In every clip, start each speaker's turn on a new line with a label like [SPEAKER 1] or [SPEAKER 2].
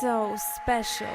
[SPEAKER 1] so special.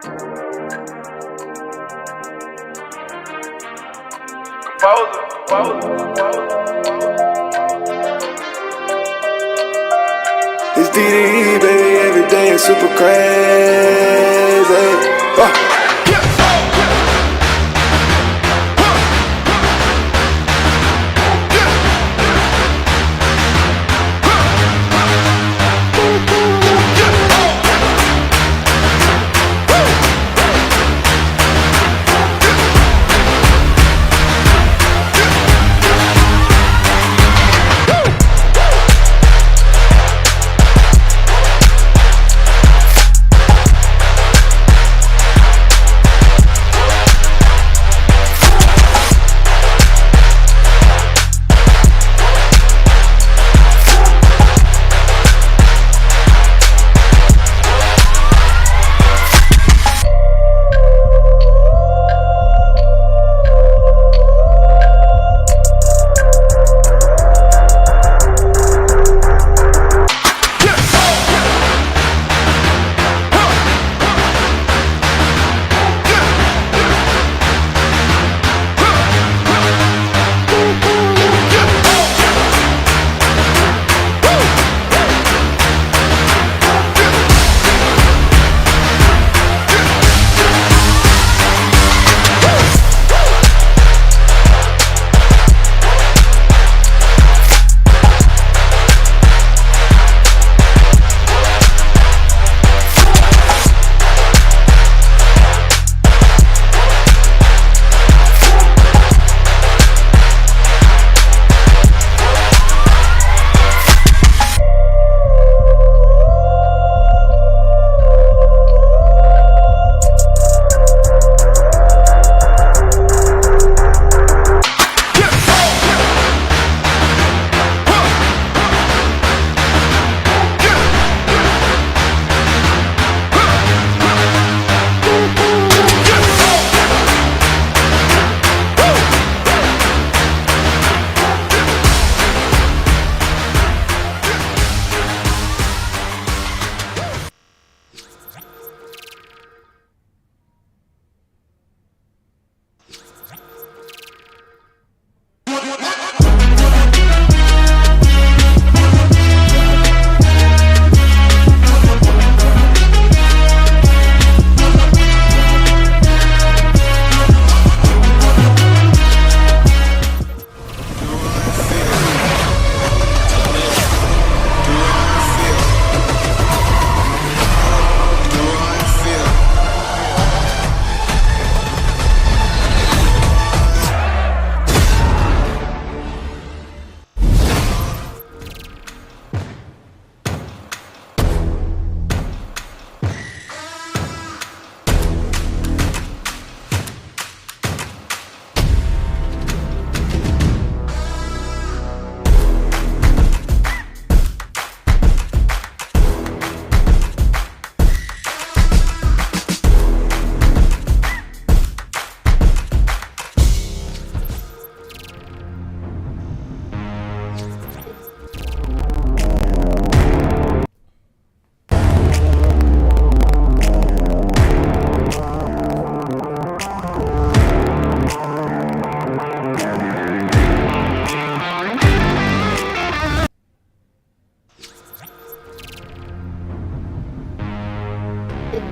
[SPEAKER 1] It's DDE, baby, every day is super crazy.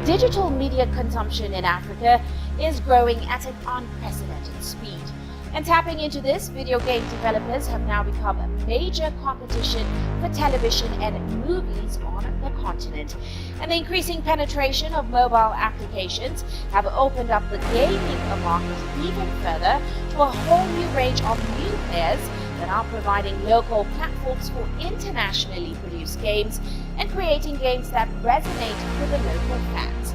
[SPEAKER 2] Digital media consumption in Africa is growing at an unprecedented speed. And tapping into this, video game developers have now become a major competition for television and movies on the continent. And the increasing penetration of mobile applications have opened up the gaming market even further to a whole new range of new players that are providing local platforms for internationally produced games and creating games that resonate with the local fans.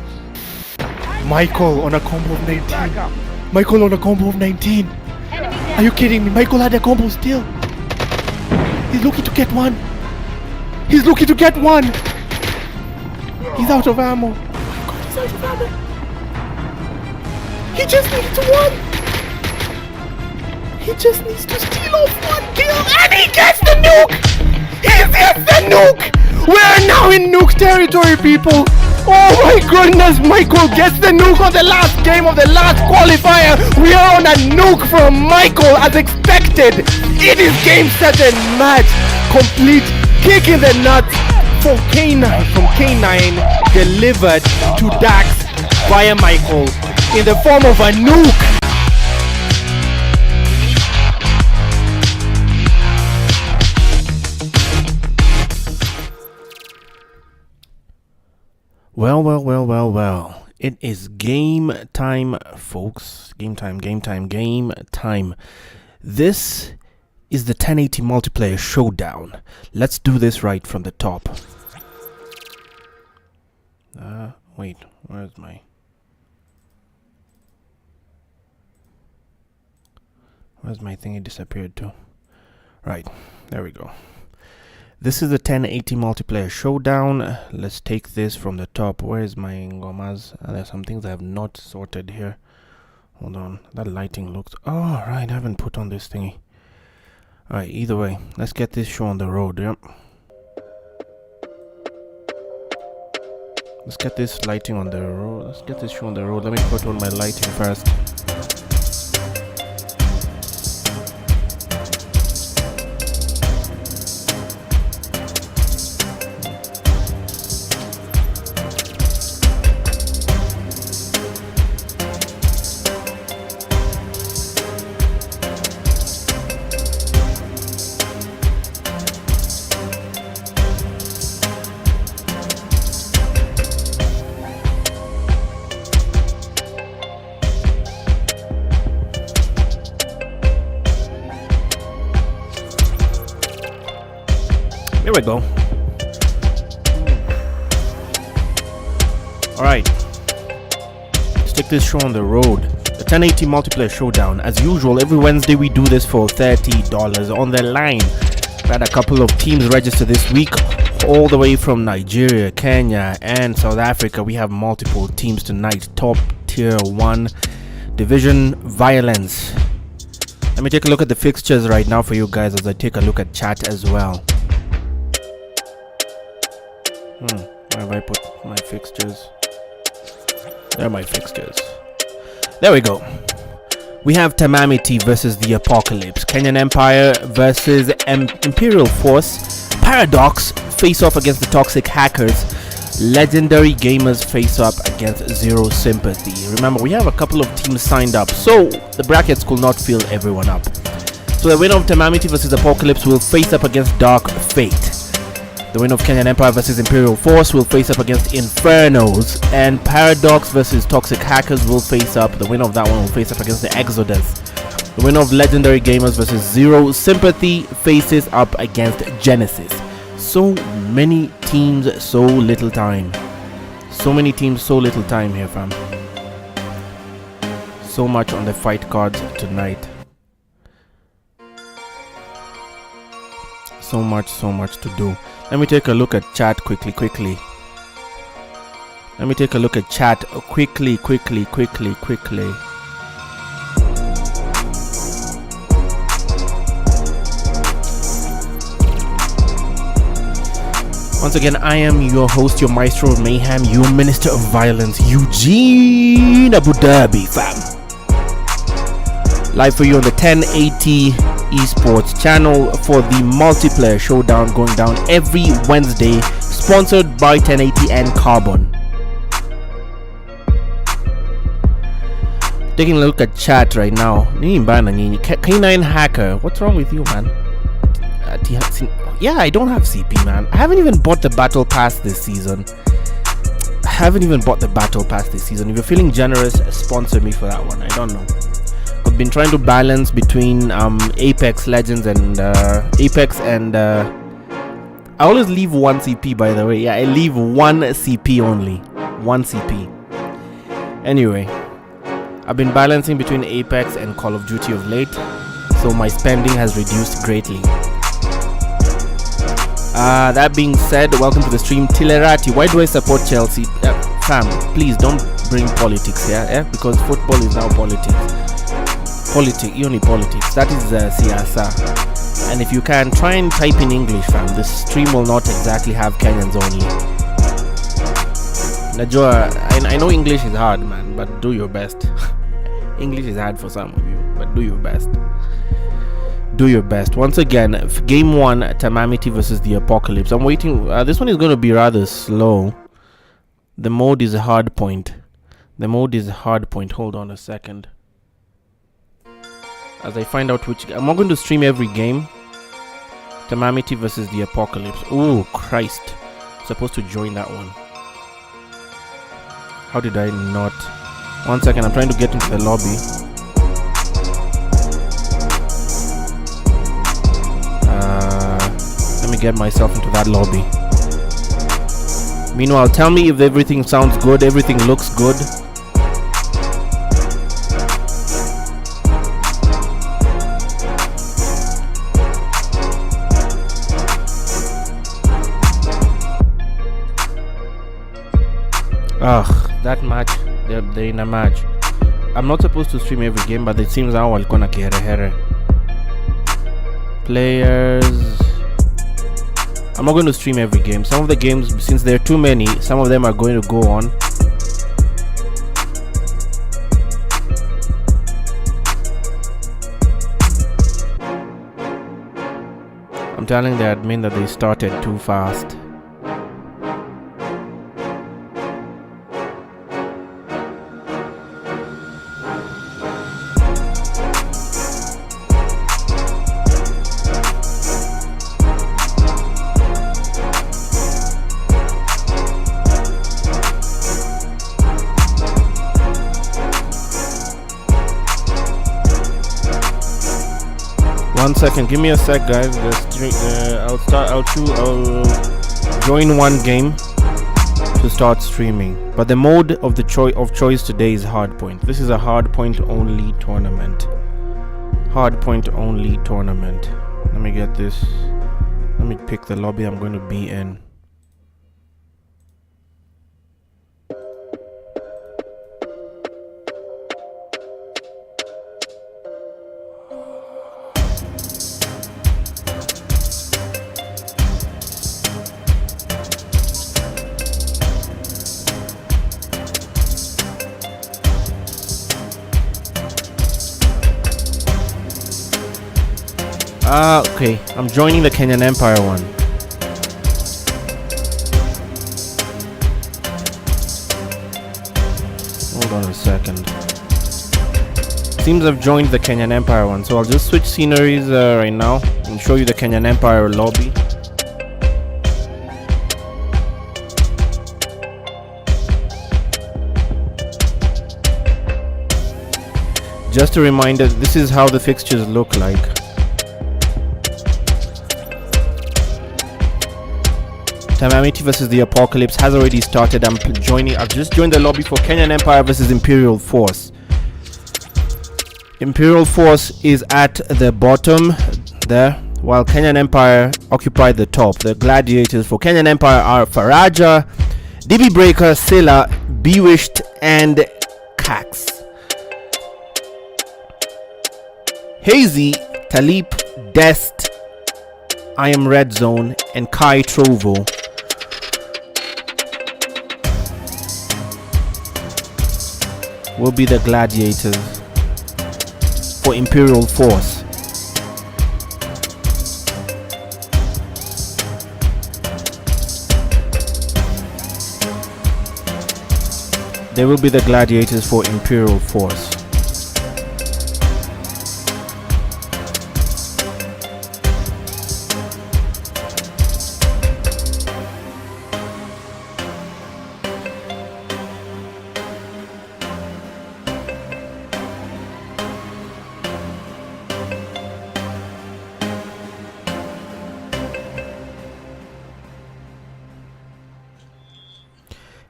[SPEAKER 3] Michael on a combo of 19. Michael on a combo of 19. Are you kidding me? Michael had a combo still. He's looking to get one. He's looking to get one. He's out of ammo. Oh my god, he's out of ammo. He just needs one. He just needs to steal off one kill and he gets the nuke. He gets the nuke. We're now in nuke territory, people. Oh my my goodness, Michael gets the nuke on the last game of the last qualifier. We are on a nuke from Michael as expected. It is game, set, and match. Complete kick in the nuts for K9 from K9 delivered to Dax via Michael in the form of a nuke. Well. It is game time, folks. Game time. This is the 1080 multiplayer showdown. Let's do this right from the top. Wait, where's my thing? It disappeared too. Right, there we go. This is the 1080 multiplayer showdown. Let's take this from the top. Where is my ngomas? There's some things I have not sorted here. Hold on, that lighting looks... Oh, right, I haven't put on this thingy. Alright, either way, let's get this show on the road. Yep. Let's get this lighting on the road. Let's get this show on the road. Let me put on my lighting first. Here we go. Alright. Let's take this show on the road. The 1080 multiplayer showdown. As usual, every Wednesday we do this for $30 on the line. We had a couple of teams register this week, all the way from Nigeria, Kenya, and South Africa. We have multiple teams tonight. Top tier 1 division violence. Let me take a look at the fixtures right now for you guys as I take a look at chat as well. Where have I put my fixtures? There are my fixtures. There we go. We have Tamamiti versus the Apocalypse. Kenyan Empire versus Imperial Force. Paradox face off against the Toxic Hackers. Legendary Gamers face up against Zero Sympathy. Remember, we have a couple of teams signed up, so the brackets could not fill everyone up. So the winner of Tamamiti versus Apocalypse will face up against Dark Fate. The winner of Kenyan Empire versus Imperial Force will face up against Infernos, and Paradox versus Toxic Hackers will face up. The winner of that one will face up against the Exodus. The winner of Legendary Gamers versus Zero Sympathy faces up against Genesis. So many teams, so little time. So many teams, so little time here, fam. So much on the fight cards tonight. So much to do. Let me take a look at chat quickly. Let me take a look at chat quickly. Once again, I am your host, your maestro of mayhem, your minister of violence, Eugene Abu Dhabi, fam. Live for you on the 1080 esports channel for the multiplayer showdown going down every Wednesday, sponsored by 1080 and Carbon. Taking a look at chat right now. K9 Hacker, what's wrong with you, man? Yeah, I don't have CP, man. I haven't even bought the battle pass this season. If you're feeling generous, sponsor me for that one. I don't know. I've been trying to balance between Apex Legends and Apex and I always leave 1 CP, by the way. Yeah, I leave 1 CP only. 1 CP. Anyway, I've been balancing between Apex and Call of Duty of late, so my spending has reduced greatly. That being said, welcome to the stream. Tilerati, why do I support Chelsea? Fam, please don't bring politics here, because football is now politics. Only politics. That is siyasa. And if you can, try and type in English, fam. This stream will not exactly have Kenyans only.
[SPEAKER 4] Najwa, I know English is hard, man, but do your best. English is hard for some of you, but do your best. Do your best. Once again, game 1, Tamamiti versus the Apocalypse. I'm waiting. This one is going to be rather slow. The mode is hard point. The mode is hard point. Hold on a second. As I find out which... I'm not going to stream every game. Tamamiti versus the Apocalypse. Oh, Christ. I'm supposed to join that one. How did I not? 1 second. I'm trying to get into the lobby. Let me get myself into that lobby. Meanwhile, tell me if everything sounds good, everything looks good. Ugh, that match, they're in a match. I'm not supposed to stream every game, but it seems now I'll gonna get here. Players. I'm not going to stream every game. Some of the games, since there are too many, some of them are going to go on. I'm telling the admin that they started too fast. One second, give me a sec, guys. I'll join one game to start streaming. But the mode of the choice today is hardpoint. This is a hardpoint only tournament. Hardpoint only tournament. Let me get this. Let me pick the lobby I'm going to be in. Okay, I'm joining the Kenyan Empire one. Hold on a second. Seems I've joined the Kenyan Empire one, so I'll just switch sceneries right now and show you the Kenyan Empire lobby. Just a reminder, this is how the fixtures look like. Tamamiti versus the Apocalypse has already started. I've just joined the lobby for Kenyan Empire versus Imperial Force. Imperial Force is at the bottom there, while Kenyan Empire occupy the top. The gladiators for Kenyan Empire are Faraja, DB Breaker, Silla, Bewitched, and Cax. Hazy, Talip, Dest, I Am Red Zone, and Kai Trovo. Will be the gladiators for Imperial Force. They will be the gladiators for Imperial Force.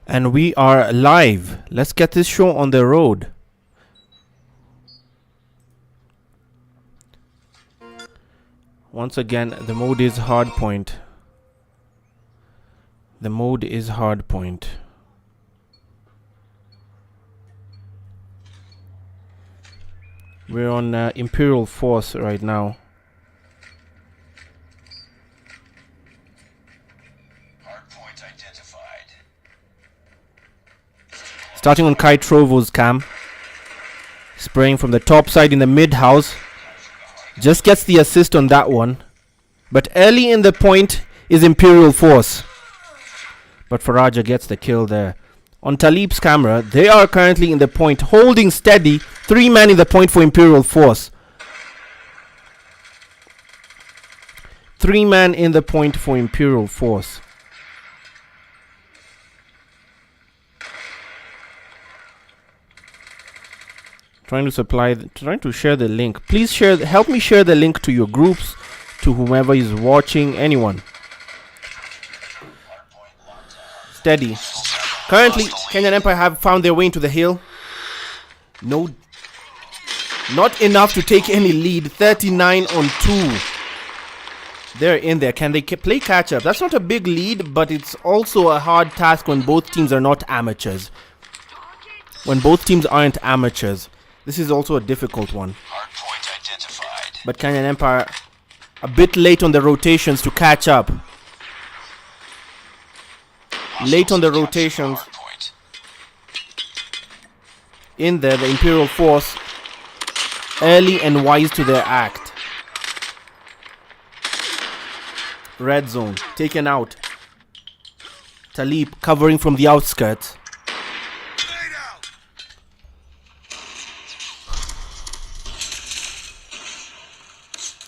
[SPEAKER 4] And we are live. Let's get this show on the road. Once again, the mode is hardpoint. The mode is hardpoint. We're on Imperial Force right now. Starting on Kai Trovo's cam. Spraying from the top side in the mid house. Just gets the assist on that one. But early in the point is Imperial Force. But Faraja gets the kill there. On Talib's camera, they are currently in the point, holding steady. 3 men in the point for Imperial Force. 3 men in the point for Imperial Force. Trying to share the link. Please help me share the link to your groups, to whomever is watching, anyone. Steady. Currently, Kenyan Empire have found their way into the hill. No, not enough to take any lead. 39 on 2. They're in there. Can they play catch up? That's not a big lead, but it's also a hard task when both teams are not amateurs. When both teams aren't amateurs, this is also a difficult one. But Kenyan Empire a bit late on the rotations to catch up. Late on the rotations. In there, the Imperial Force early and wise to their act. Red zone taken out. Talib covering from the outskirts.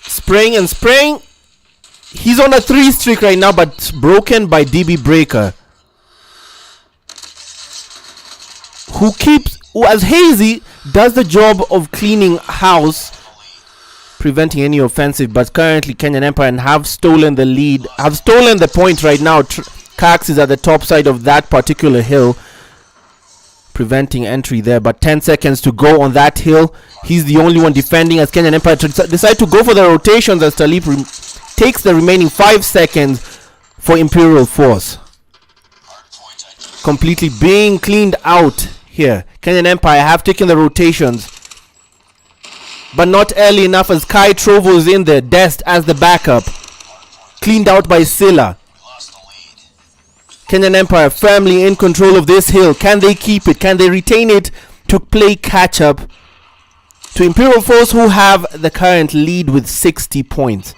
[SPEAKER 4] Spraying and spraying. He's on a 3 streak right now, but broken by DB Breaker. Who as Hazy does the job of cleaning house, preventing any offensive, but currently Kenyan Empire have stolen the lead, have stolen the point right now. Cax is at the top side of that particular hill, preventing entry there, but 10 seconds to go on that hill. He's the only one defending as Kenyan Empire decide to go for the rotations as Talib takes the remaining 5 seconds for Imperial Force. Completely being cleaned out here. Kenyan Empire have taken the rotations, but not early enough as Kai Trovo is in there. Dest as the backup. Cleaned out by Silla. Kenyan Empire firmly in control of this hill. Can they keep it? Can they retain it to play catch up to Imperial Force, who have the current lead with 60 points?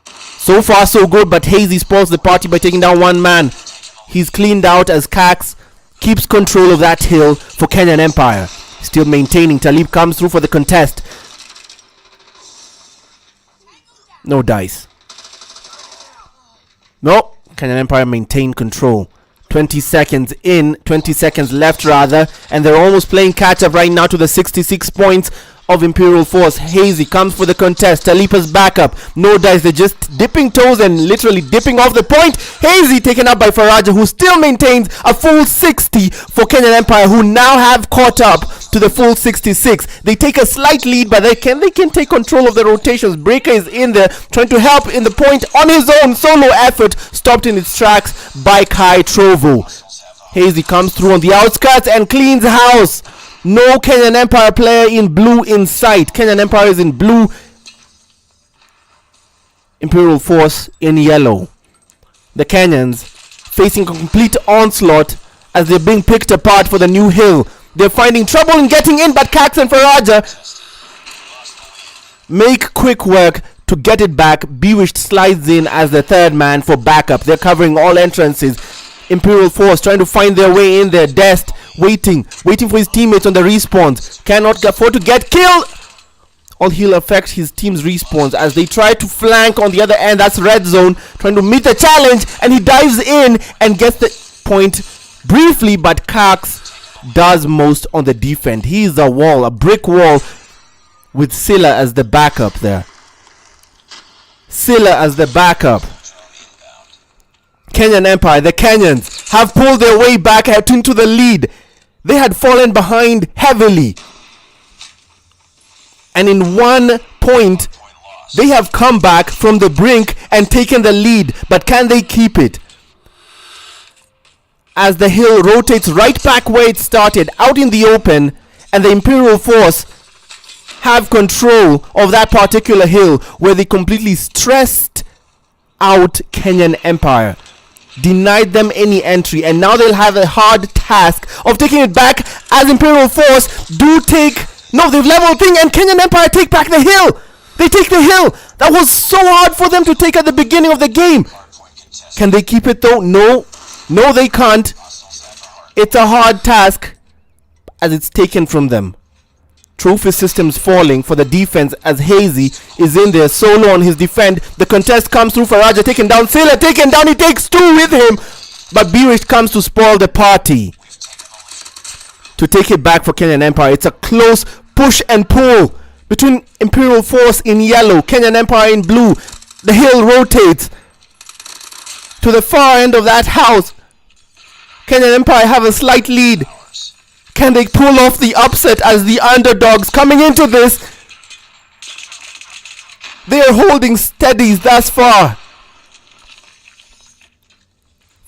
[SPEAKER 4] So far so good, but Hazy spoils the party by taking down 1 man. He's cleaned out as Cax keeps control of that hill for Kenyan Empire. Still maintaining. Talib comes through for the contest. No dice. No. Kenyan Empire maintain control. 20 seconds in. 20 seconds left rather. And they're almost playing catch up right now to the 66 points of Imperial Force. Hazy comes for the contest. Talipa's backup. No dice. They're just dipping toes and literally dipping off the point. Hazy taken up by Faraja, who still maintains a full 60 for Kenyan Empire, who now have caught up to the full 66. They take a slight lead, but they can take control of the rotations. Breaker is in there trying to help in the point on his own. Solo effort stopped in its tracks by Kai Trovo. Hazy comes through on the outskirts and cleans house. No Kenyan Empire player in blue in sight. Kenyan Empire is in blue. Imperial Force in yellow. The Kenyans facing a complete onslaught as they're being picked apart for the new hill. They're finding trouble in getting in, but Cax and Faraja make quick work to get it back. Bewitched slides in as the 3rd man for backup. They're covering all entrances. Imperial Force trying to find their way in there. Dest waiting for his teammates on the respawns. Cannot afford to get killed. All he'll affect his team's respawns as they try to flank on the other end. That's red zone trying to meet the challenge, and he dives in and gets the point briefly, but Cax does most on the defense. He's a wall, a brick wall, with Silla as the backup there. Silla as the backup. Kenyan Empire, the Kenyans, have pulled their way back into the lead. They had fallen behind heavily, and in 1 point they have come back from the brink and taken the lead. But can they keep it as the hill rotates right back where it started, out in the open, and the Imperial Force have control of that particular hill where they completely stressed out Kenyan Empire. denied them any entry, and now they'll have a hard task of taking it back as Imperial Force do take. No, they've leveled thing, and Kenyan Empire take back the hill. They take the hill. That was so hard for them to take at the beginning of the game. Can they keep it though? No, they can't. It's a hard task as it's taken from them. Trophy systems falling for the defense as Hazy is in there solo on his defend. The contest comes through. Faraja taken down. Sailor taken down. He takes 2 with him, but Bewish comes to spoil the party to take it back for Kenyan Empire. It's a close push and pull between Imperial Force in yellow, Kenyan Empire in blue. The hill rotates to the far end of that house. Kenyan Empire have a slight lead. Can they pull off the upset as the underdogs coming into this? They are holding steadies thus far.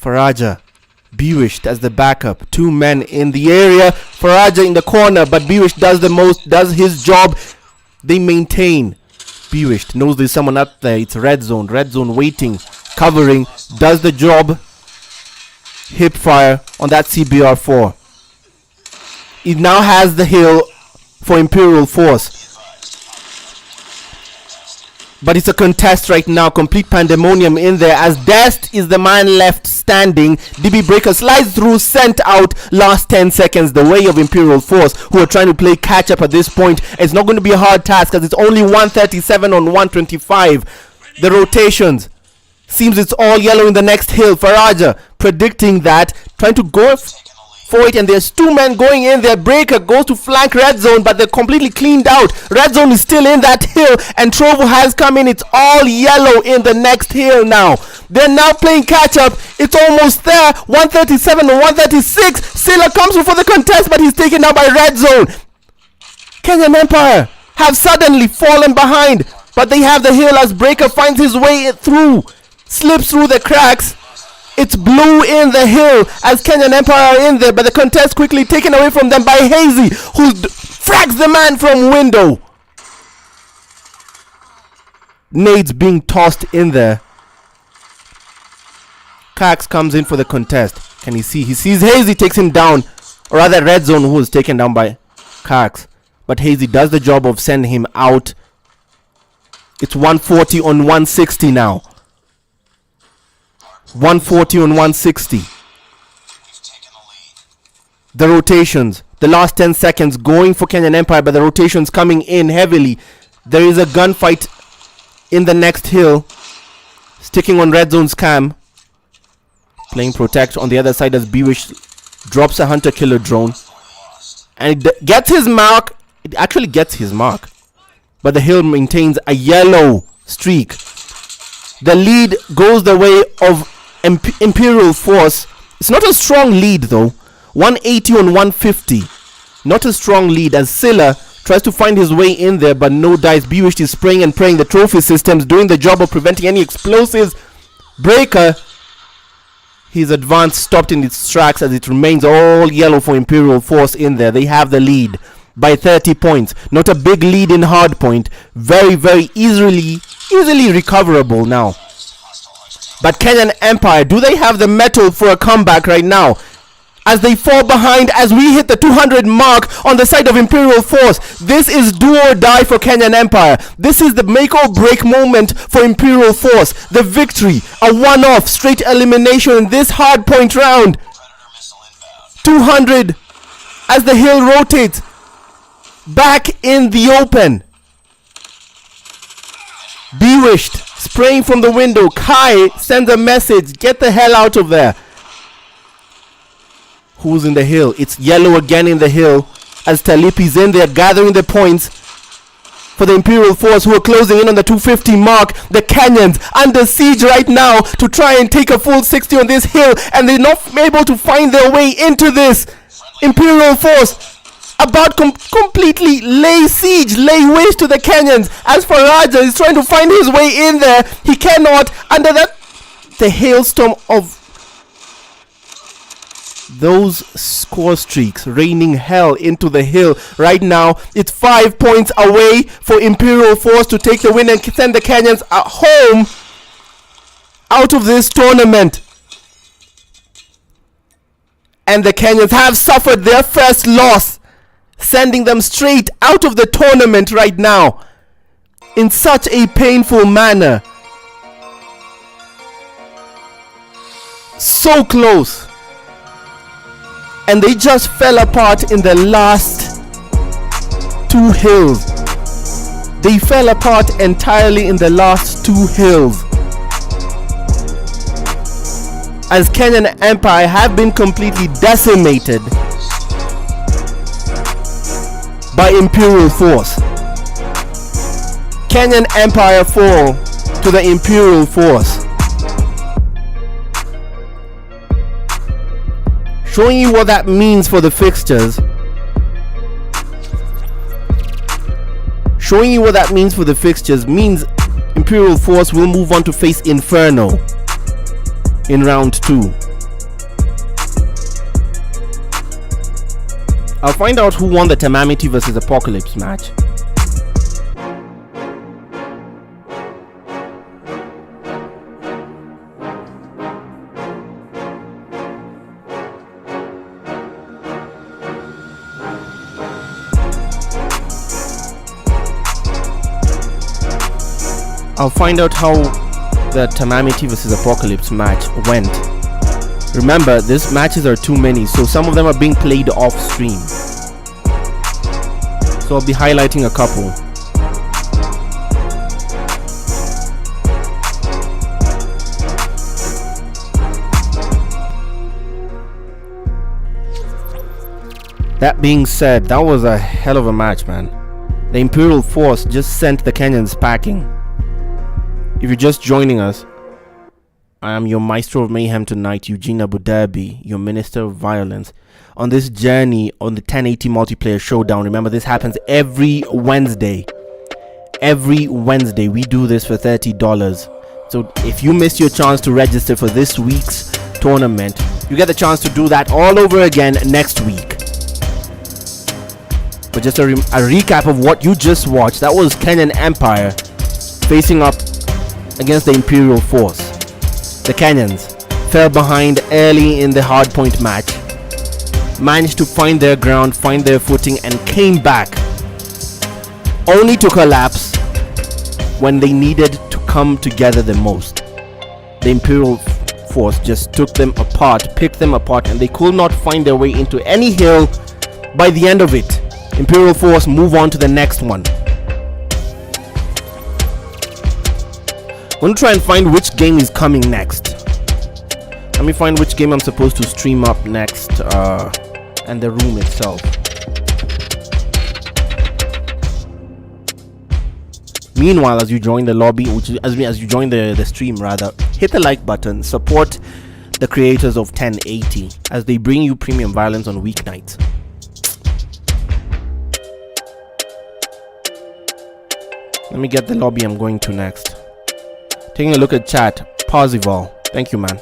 [SPEAKER 4] Faraja, Bewish as the backup. 2 men in the area. Faraja in the corner, but Bewish does the most, does his job. They maintain. Bewish knows there's someone up there. It's red zone. Red zone waiting, covering, does the job. Hip fire on that CBR4. He now has the hill for Imperial Force. But it's a contest right now. Complete pandemonium in there as Dest is the man left standing. DB Breaker slides through, sent out last 10 seconds the way of Imperial Force, who are trying to play catch up at this point. It's not going to be a hard task as it's only 137 on 125. The rotations. Seems it's all yellow in the next hill. Faraja predicting that, trying to go for it, and there's 2 men going in there. Breaker goes to flank red zone, but they're completely cleaned out. Red zone is still in that hill, and Trovo has come in. It's all yellow in the next hill now. They're now playing catch up. It's almost there. 137 and 136. Sailor comes for the contest, but he's taken out by red zone. Kenyan Empire have suddenly fallen behind, but they have the hill as Breaker finds his way through, slips through the cracks. It's blue in the hill as Kenyan Empire are in there, but the contest quickly taken away from them by Hazy, who frags the man from window. Nades being tossed in there. Cax comes in for the contest. Can he see? He sees Hazy, takes him down. Or rather, Red Zone, who is taken down by Cax. But Hazy does the job of sending him out. It's 140 on 160 now. 140 on 160. The rotations, the last 10 seconds going for Kenyan Empire, but the rotations coming in heavily. There is a gunfight in the next hill, sticking on red zone's cam, playing protect on the other side as Bewish drops a hunter killer drone, and it gets his mark. It actually gets his mark, but the hill maintains a yellow streak. The lead goes the way of Imperial Force. It's not a strong lead though. 180 on 150. Not a strong lead as Silla tries to find his way in there, but no dice. Bewish is spraying and praying. The trophy systems doing the job of preventing any explosives. Breaker, his advance stopped in its tracks as it remains all yellow for Imperial Force in there. They have the lead by 30 points. Not a big lead in hardpoint. Very, very easily recoverable now. But Kenyan Empire, do they have the metal for a comeback right now? As they fall behind as we hit the 200 mark on the side of Imperial Force. This is do or die for Kenyan Empire. This is the make or break moment for Imperial Force. The victory, a one-off straight elimination in this hard point round. 200 as the hill rotates back in the open. Bewished, spraying from the window. Kai sends a message, get the hell out of there. Who's in the hill? It's yellow again in the hill as Talipi's in there gathering the points for the Imperial Force, who are closing in on the 250 mark. The Kenyans under siege right now to try and take a full 60 on this hill, and they're not able to find their way into this. Imperial Force about completely lay siege, lay waste to the Kenyans as Faraja is trying to find his way in there. He cannot under the hailstorm of those score streaks raining hell into the hill right now. It's 5 points away for Imperial Force to take the win and send the Kenyans home out of this tournament. and the Kenyans have suffered their first loss, sending them straight out of the tournament right now in such a painful manner. So close, and they just fell apart in the last two hills. They fell apart entirely in the last two hills, as Kenyan Empire have been completely decimated by Imperial force. Kenyan Empire fall to the Imperial force. Showing you what that means for the fixtures. Showing you what that means for the fixtures means Imperial force will move on to face Inferno in round 2. I'll find out who won the Temamiti versus Apocalypse match. I'll find out how the Temamiti versus Apocalypse match went. Remember, these matches are too many, so some of them are being played off stream. So I'll be highlighting a couple. That being said, that was a hell of a match, man. The Imperial force just sent the Kenyans packing. If you're just joining us, I am your Maestro of Mayhem tonight, Eugene Abu Dhabi, your Minister of Violence, on this journey on the 1080 multiplayer showdown. Remember, this happens every Wednesday. Every Wednesday, we do this for $30. So if you missed your chance to register for this week's tournament, you get the chance to do that all over again next week. But just a recap of what you just watched, that was Kenyan Empire facing up against the Imperial force. The Kenyans fell behind early in the hardpoint match, managed to find their ground, find their footing, and came back, only to collapse when they needed to come together the most. The Imperial force just took them apart, picked them apart, and they could not find their way into any hill by the end of it. Imperial force move on to the next one. I'm gonna try and find which game is coming next. Let me find which game I'm supposed to stream up next, and the room itself. Meanwhile, as you join the lobby, as you join the stream rather, hit the like button, support the creators of 1080 as they bring you premium violence on weeknights. Let me get the lobby I'm going to next. Taking a look at chat. Parzival, thank you, man.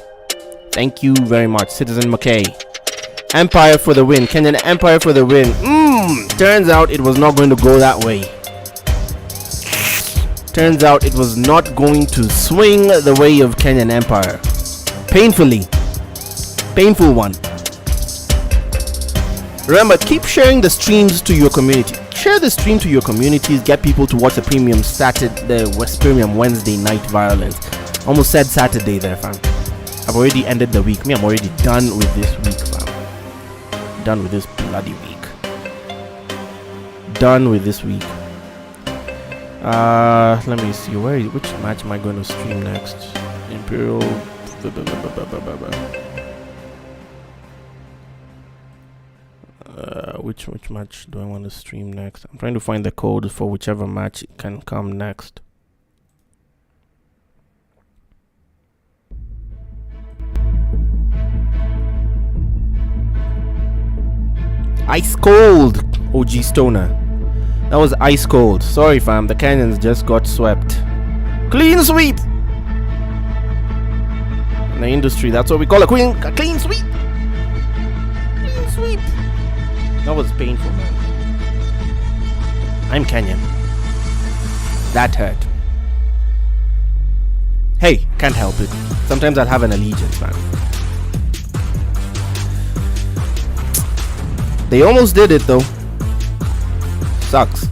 [SPEAKER 4] Thank you very much. Citizen McKay. Empire for the win. Kenyan Empire for the win. Turns out it was not going to go that way. Turns out it was not going to swing the way of Kenyan Empire. Painfully. Painful one. Remember, keep sharing the streams to your community. Share the stream to your communities. Get people to watch the premium premium Wednesday night violence. Almost said Saturday there, fam. I've already ended the week. I'm already done with this week, fam. Done with this bloody week. Done with this week. Let me see. Which match am I going to stream next? Imperial. Which match do I want to stream next? I'm trying to find the code for whichever match can come next. Ice cold, OG Stoner. That was ice cold. Sorry, fam. The Kenyans just got swept. Clean sweep. In the industry, that's what we call a clean sweep. Clean sweep. That was painful, man. I'm Kenyan. That hurt. Hey, can't help it. Sometimes I'll have an allegiance, man. They almost did it though. Sucks.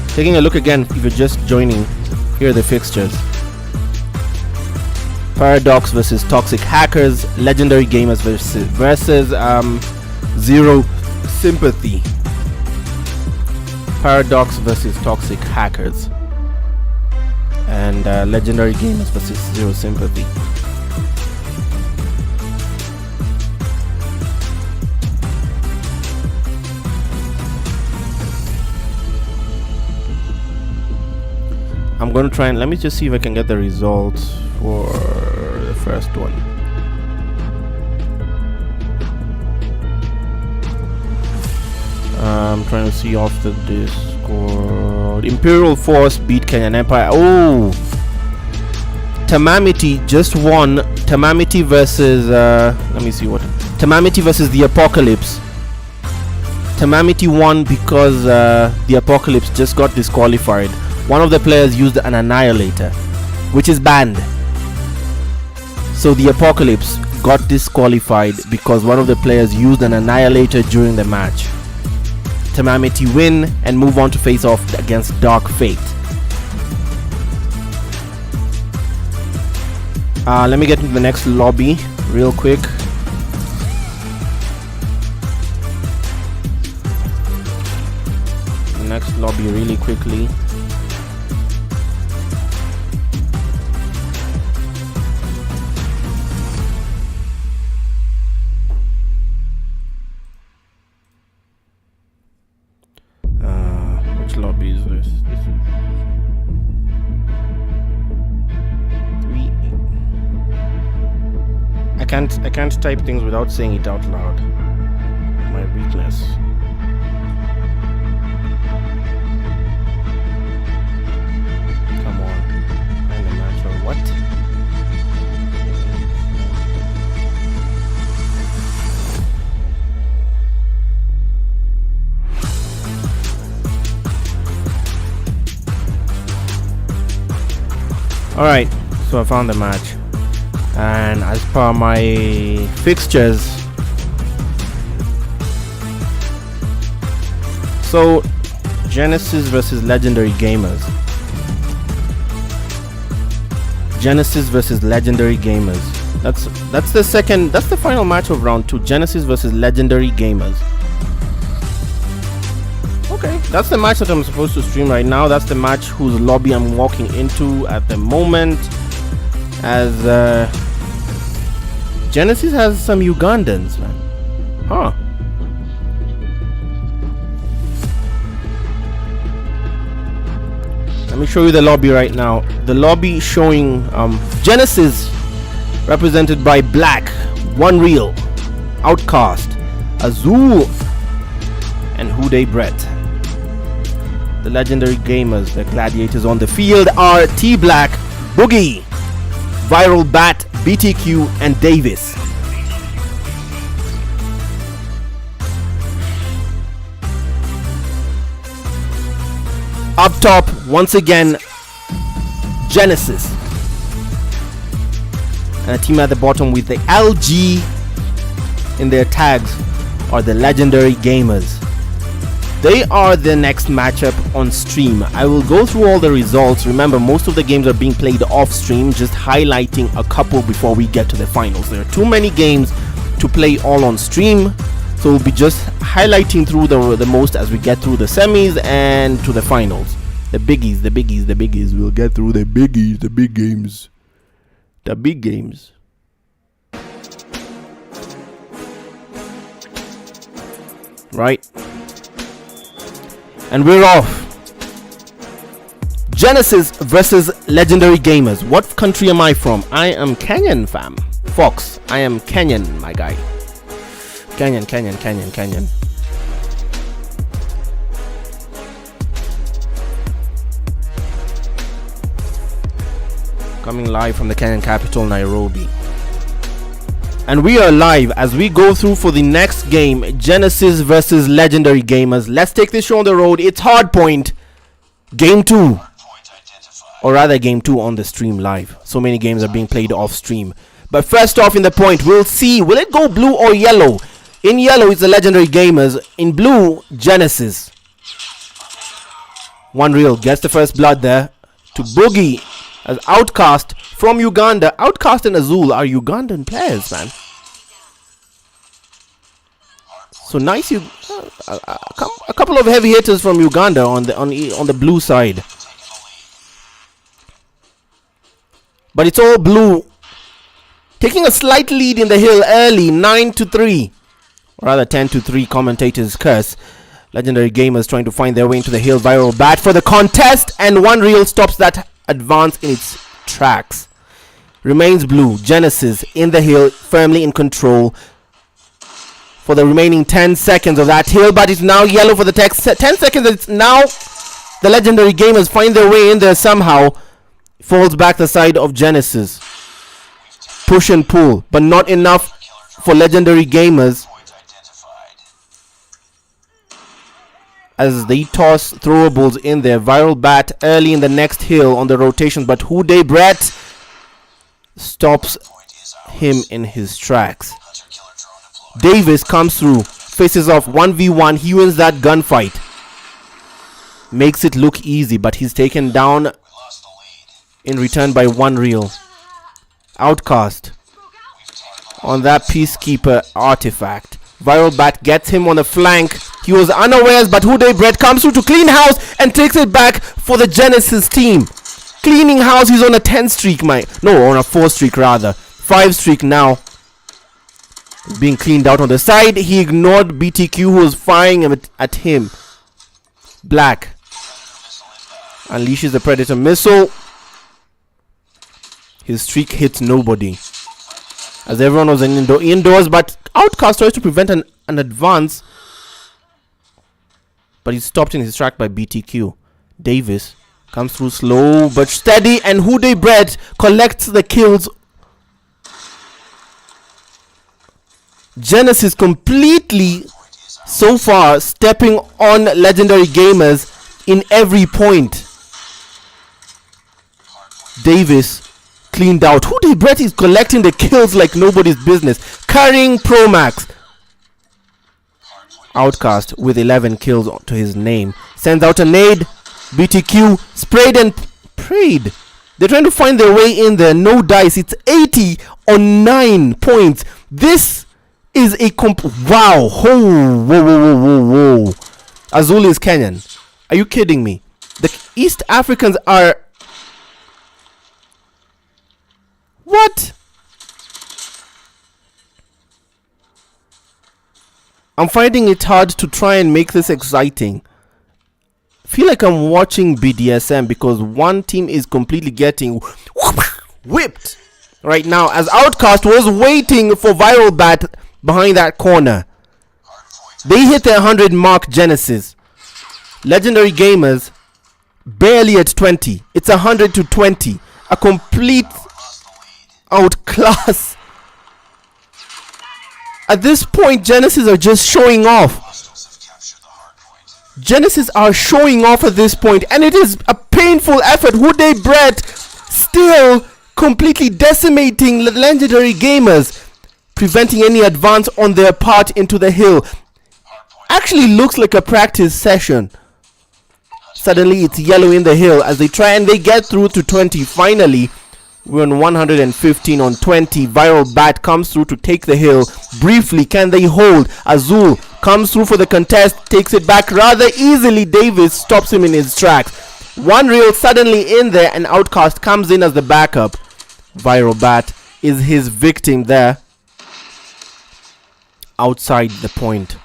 [SPEAKER 4] Taking a look again, if you're just joining, here are the fixtures. Paradox versus Toxic Hackers, Legendary Gamers versus Zero Sympathy. Paradox versus Toxic Hackers, and Legendary Gamers versus Zero Sympathy. I'm gonna try and let me just see if I can get the results for the first one. I'm trying to see off the Discord. Imperial Force beat Kenyan Empire. Oh, Tamamity just won. Tamamity versus let me see what. Tamamity versus the Apocalypse. Tamamity won because the Apocalypse just got disqualified. One of the players used an Annihilator, which is banned. So the Apocalypse got disqualified because one of the players used an Annihilator during the match. Tamamity win and move on to face off against Dark Fate. Let me get into the next lobby real quick. The next lobby really quickly. Which lobby is this? I can't type things without saying it out loud. My weakness. Come on. Find a match or what? Alright, so I found the match, and as per my fixtures, so Genesis versus Legendary Gamers. Genesis versus Legendary Gamers. That's the final match of round 2. Genesis versus Legendary Gamers. Okay, that's the match that I'm supposed to stream right now. That's the match whose lobby I'm walking into at the moment. As Genesis has some Ugandans, man. Huh. Let me show you the lobby right now. The lobby showing Genesis represented by Black, One Real, Outcast, Azul, and Huday Brett. The Legendary Gamers, the gladiators on the field are T Black, Boogie, Viral Bat, BTQ, and Davis. Up top, once again, Genesis. And a team at the bottom with the LG in their tags are the Legendary Gamers. They are the next matchup on stream. I will go through all the results. Remember, most of the games are being played off stream, just highlighting a couple before we get to the finals. There are too many games to play all on stream, so we'll be just highlighting through the most as we get through the semis and to the finals. The biggies. We'll get through the biggies, the big games. The big games. Right? And we're off. Genesis versus Legendary Gamers. What country am I from? I am Kenyan, fam. Fox, I am Kenyan, my guy. Kenyan. Coming live from the Kenyan capital, Nairobi. And we are live as we go through for the next game, Genesis versus Legendary Gamers. Let's take this show on the road. It's Hardpoint, Game 2. Or rather, Game 2 on the stream live. So many games are being played off stream. But first off in the point, we'll see, will it go blue or yellow In yellow, it's the Legendary Gamers. In blue, Genesis. One Real gets the first blood there to Boogie as Outcast from Uganda. Outcast and Azul are Ugandan players, man. So nice, a couple of heavy hitters from Uganda on the blue side. But it's all blue, taking a slight lead in the hill early, 9-3, or rather 10-3. Commentators curse. Legendary Gamers trying to find their way into the hill. Viral bat for the contest, and One Real stops that advance in its tracks. Remains blue. Genesis in the hill, firmly in control for the remaining 10 seconds of that hill, but it's now yellow for the 10 seconds. It's now the Legendary Gamers find their way in there somehow. Falls back the side of Genesis. Push and pull, but not enough for Legendary Gamers as they toss throwables in there. Viral bat early in the next hill on the rotations, but Houday Brett stops him in his tracks. Davis comes through, faces off 1v1. He wins that gunfight, makes it look easy, but he's taken down in return by One Real. Outcast on that Peacekeeper artifact. Viral bat gets him on the flank. He was unawares, but Houday Brett comes through to clean house and takes it back for the Genesis team. Cleaning house. He's on a 10 streak, on a 4 streak rather. 5 streak now. Being cleaned out on the side. He ignored BTQ, who was firing at him. Black unleashes the Predator missile. His streak hits nobody as everyone was indoors, but Outcast tries to prevent an advance, but he's stopped in his track by BTQ. Davis comes through slow but steady, and Houday Brett collects the kills. Genesis completely so far stepping on Legendary Gamers in every point. Davis cleaned out. Houday Brett is collecting the kills like nobody's business, carrying Pro Max. Outcast with 11 kills to his name sends out a nade. BTQ sprayed and prayed. They're trying to find their way in there. No dice. It's 80 on 9 points. This is a wow. Whoa. Azul is Kenyan. Are you kidding me? The East Africans are... What? I'm finding it hard to try and make this exciting. Feel like I'm watching BDSM because one team is completely getting whipped right now as Outcast was waiting for Viral Bat behind that corner. They hit their 100 mark. Genesis. Legendary Gamers barely at 20. It's 100-20. A complete outclass. At this point, Genesis are just showing off. Genesis are showing off at this point, and it is a painful effort. Houday Brett still completely decimating Legendary Gamers, preventing any advance on their part into the hill. Actually looks like a practice session. Suddenly it's yellow in the hill as they try and they get through to 20. Finally, we're on 115 on 20. Viral Bat comes through to take the hill. Briefly, can they hold? Azul comes through for the contest, takes it back rather easily. Davis stops him in his tracks. One Real suddenly in there, and Outcast comes in as the backup. Viral Bat is his victim there outside the point.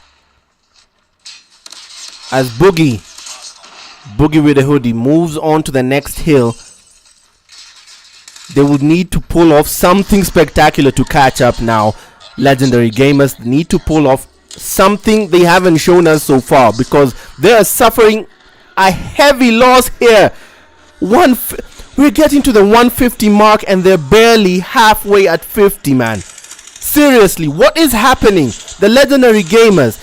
[SPEAKER 4] As Boogie with a hoodie moves on to the next hill, they will need to pull off something spectacular to catch up now. Legendary Gamers need to pull off something they haven't shown us so far because they are suffering a heavy loss here. We're getting to the 150 mark and they're barely halfway at 50, man. Seriously, what is happening? The Legendary Gamers,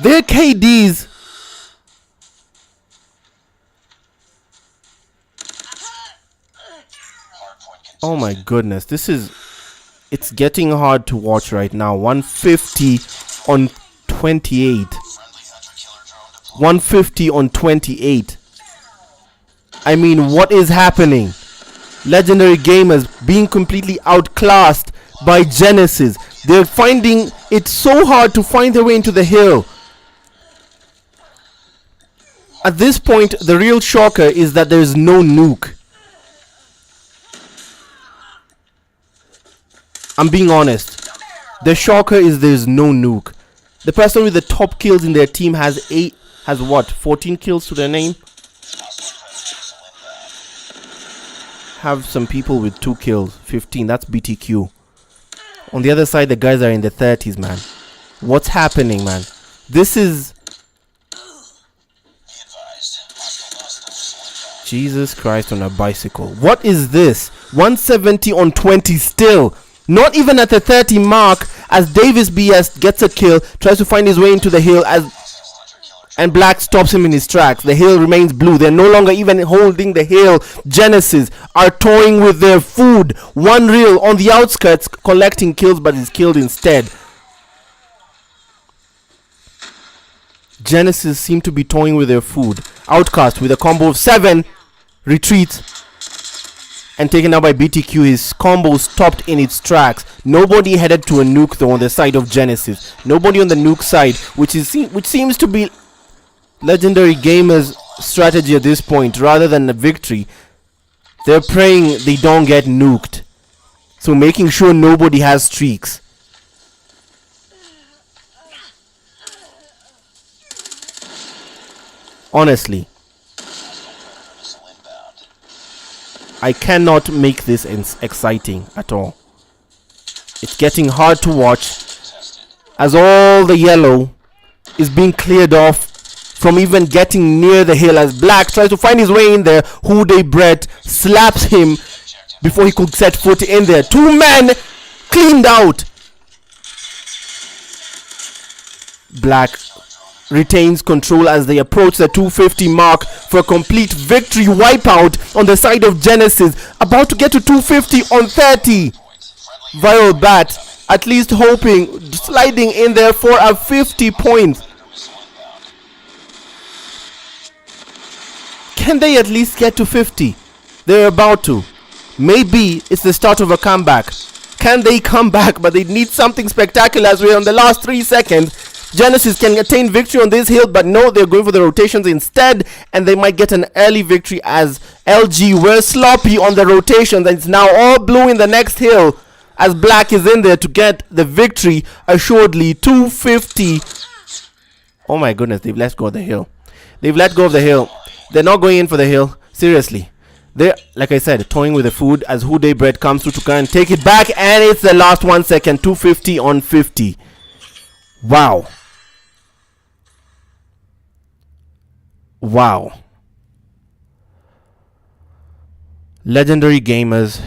[SPEAKER 4] their KDs oh my goodness, this is It's getting hard to watch right now. 150 on 28. 150 on 28. I mean, what is happening? Legendary Gamers being completely outclassed by Genesis. They're finding it so hard to find their way into the hill. At this point, the real shocker is that there's no nuke. I'm being honest. The shocker is there's no nuke. The person with the top kills in their team has 14 kills to their name. Have some people with 2 kills, 15. That's BTQ. On the other side, the guys are in the 30s, man. What's happening, man? This is... Jesus Christ on a bicycle. What is this? 170 on 20 still. Not even at the 30 mark, as Davis BS gets a kill, tries to find his way into the hill, and Black stops him in his tracks. The hill remains blue. They're no longer even holding the hill. Genesis are toying with their food. One real on the outskirts collecting kills, but is killed instead. Genesis seem to be toying with their food. Outcast with a combo of 7 retreats and taken out by BTQ. His combo stopped in its tracks. Nobody headed to a nuke though on the side of Genesis. Nobody on the nuke side, which seems to be Legendary Gamers' strategy at this point. Rather than a victory, they're praying they don't get nuked, so making sure nobody has streaks. Honestly, I cannot make this exciting at all. It's getting hard to watch as all the yellow is being cleared off from even getting near the hill, as Black tries to find his way in there. Houday Brett slaps him before he could set foot in there. 2 men cleaned out. Black retains control as they approach the 250 mark for a complete victory wipeout on the side of Genesis. About to get to 250 on 30. Viral Bat at least hoping, sliding in there for a 50 points. Can they at least get to 50? They're about to. Maybe it's the start of a comeback. Can they come back? But they need something spectacular as we're on the last 3 seconds. Genesis can attain victory on this hill, but no, they're going for the rotations instead, and they might get an early victory as LG were sloppy on the rotations, and it's now all blue in the next hill as Black is in there to get the victory assuredly. 250. Oh my goodness, they've let go of the hill. They've let go of the hill. They're not going in for the hill. Seriously. They're, like I said, toying with the food as Houday Bread comes through to try and take it back, and it's the last 1 second. 250 on 50. Wow. Wow. Legendary Gamers.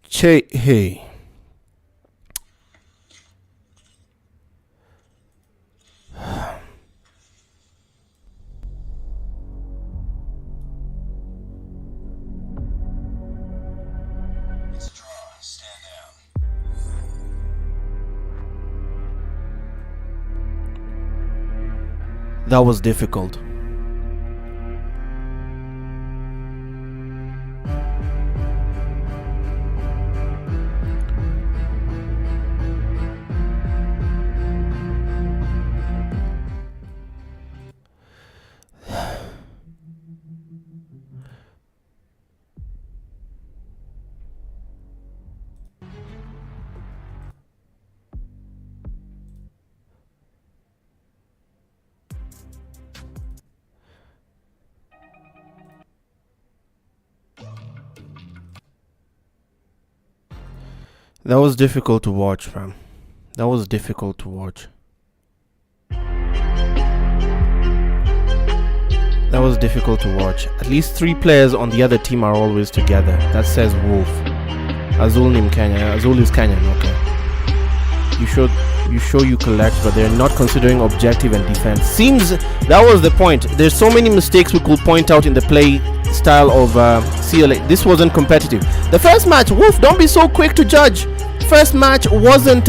[SPEAKER 4] Hey. That was difficult. That was difficult to watch, fam. That was difficult to watch. That was difficult to watch. At least 3 players on the other team are always together. That says Wolf. Azul is Kenyan, okay. you show you collect, but they're not considering objective and defense. Seems that was the point. There's so many mistakes we could point out in the play style of CLA. This wasn't competitive. The first match, Wolf, don't be so quick to judge. First match wasn't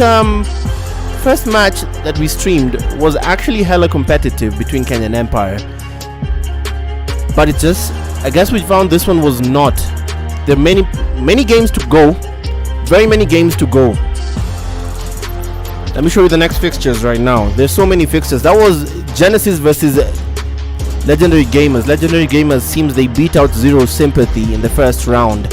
[SPEAKER 4] first match that we streamed was actually hella competitive between Kenyan Empire, but it just, I guess we found this one was not. There are many games to go, very many games to go. Let me show you the next fixtures right now. There's so many fixtures. That was Genesis versus Legendary Gamers. Legendary Gamers seems they beat out Zero Sympathy in the first round.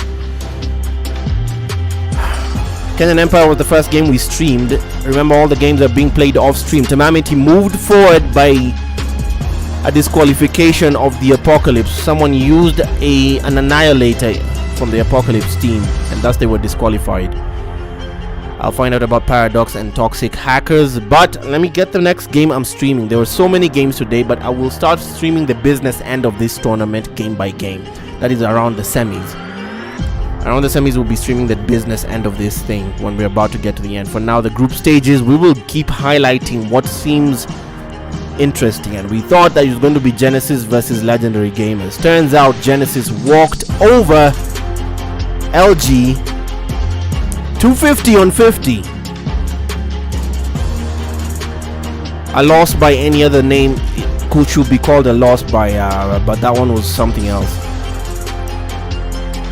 [SPEAKER 4] Kenyan Empire was the first game we streamed. Remember, all the games are being played off stream. Tamamiti moved forward by a disqualification of the Apocalypse. Someone used an annihilator from the Apocalypse team, and thus they were disqualified. I'll find out about Paradox and Toxic Hackers, but let me get the next game I'm streaming. There were so many games today, but I will start streaming the business end of this tournament game by game. That is around the semis. Around the semis, we'll be streaming the business end of this thing when we're about to get to the end. For now, the group stages, we will keep highlighting what seems interesting, and we thought that it was going to be Genesis versus Legendary Gamers. Turns out Genesis walked over LG 250 on 50. A loss by any other name should be called a loss by, but that one was something else.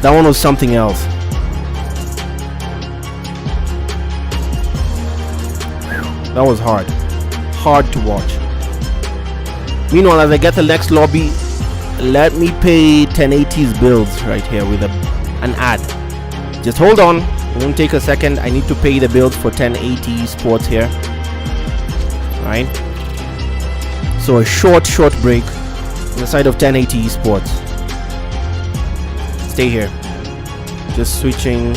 [SPEAKER 4] That one was something else. That was hard to watch. Meanwhile, as I get the next lobby, let me pay 1080's bills right here with an ad. Just hold on, it won't take a second. I need to pay the bills for 1080 sports here. Alright, so a short break on the side of 1080 sports. Stay here, just switching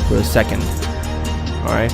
[SPEAKER 4] for a second. Alright,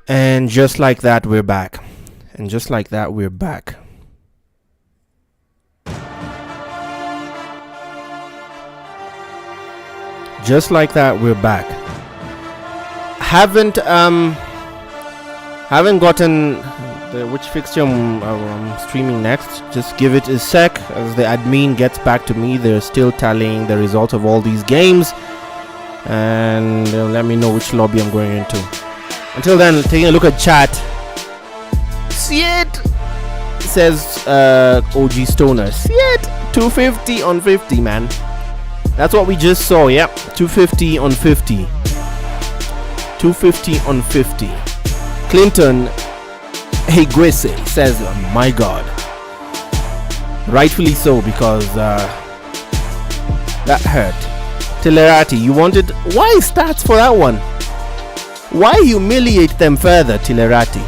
[SPEAKER 4] and just like that, we're back. And just like that, we're back. Just like that, we're back. Haven't gotten which fixture I'm streaming next. Just give it a sec as the admin gets back to me. They're still tallying the results of all these games, and they'll let me know which lobby I'm going into. Until then, taking a look at chat. See it, says OG Stoner. See it, 250 on 50, man. That's what we just saw. Yep, 250 on 50. 250 on 50. Clinton Higuese says, oh my God. Rightfully so, because that hurt. Tilerati, you wanted, why stats for that one? Why humiliate them further, Tilerati?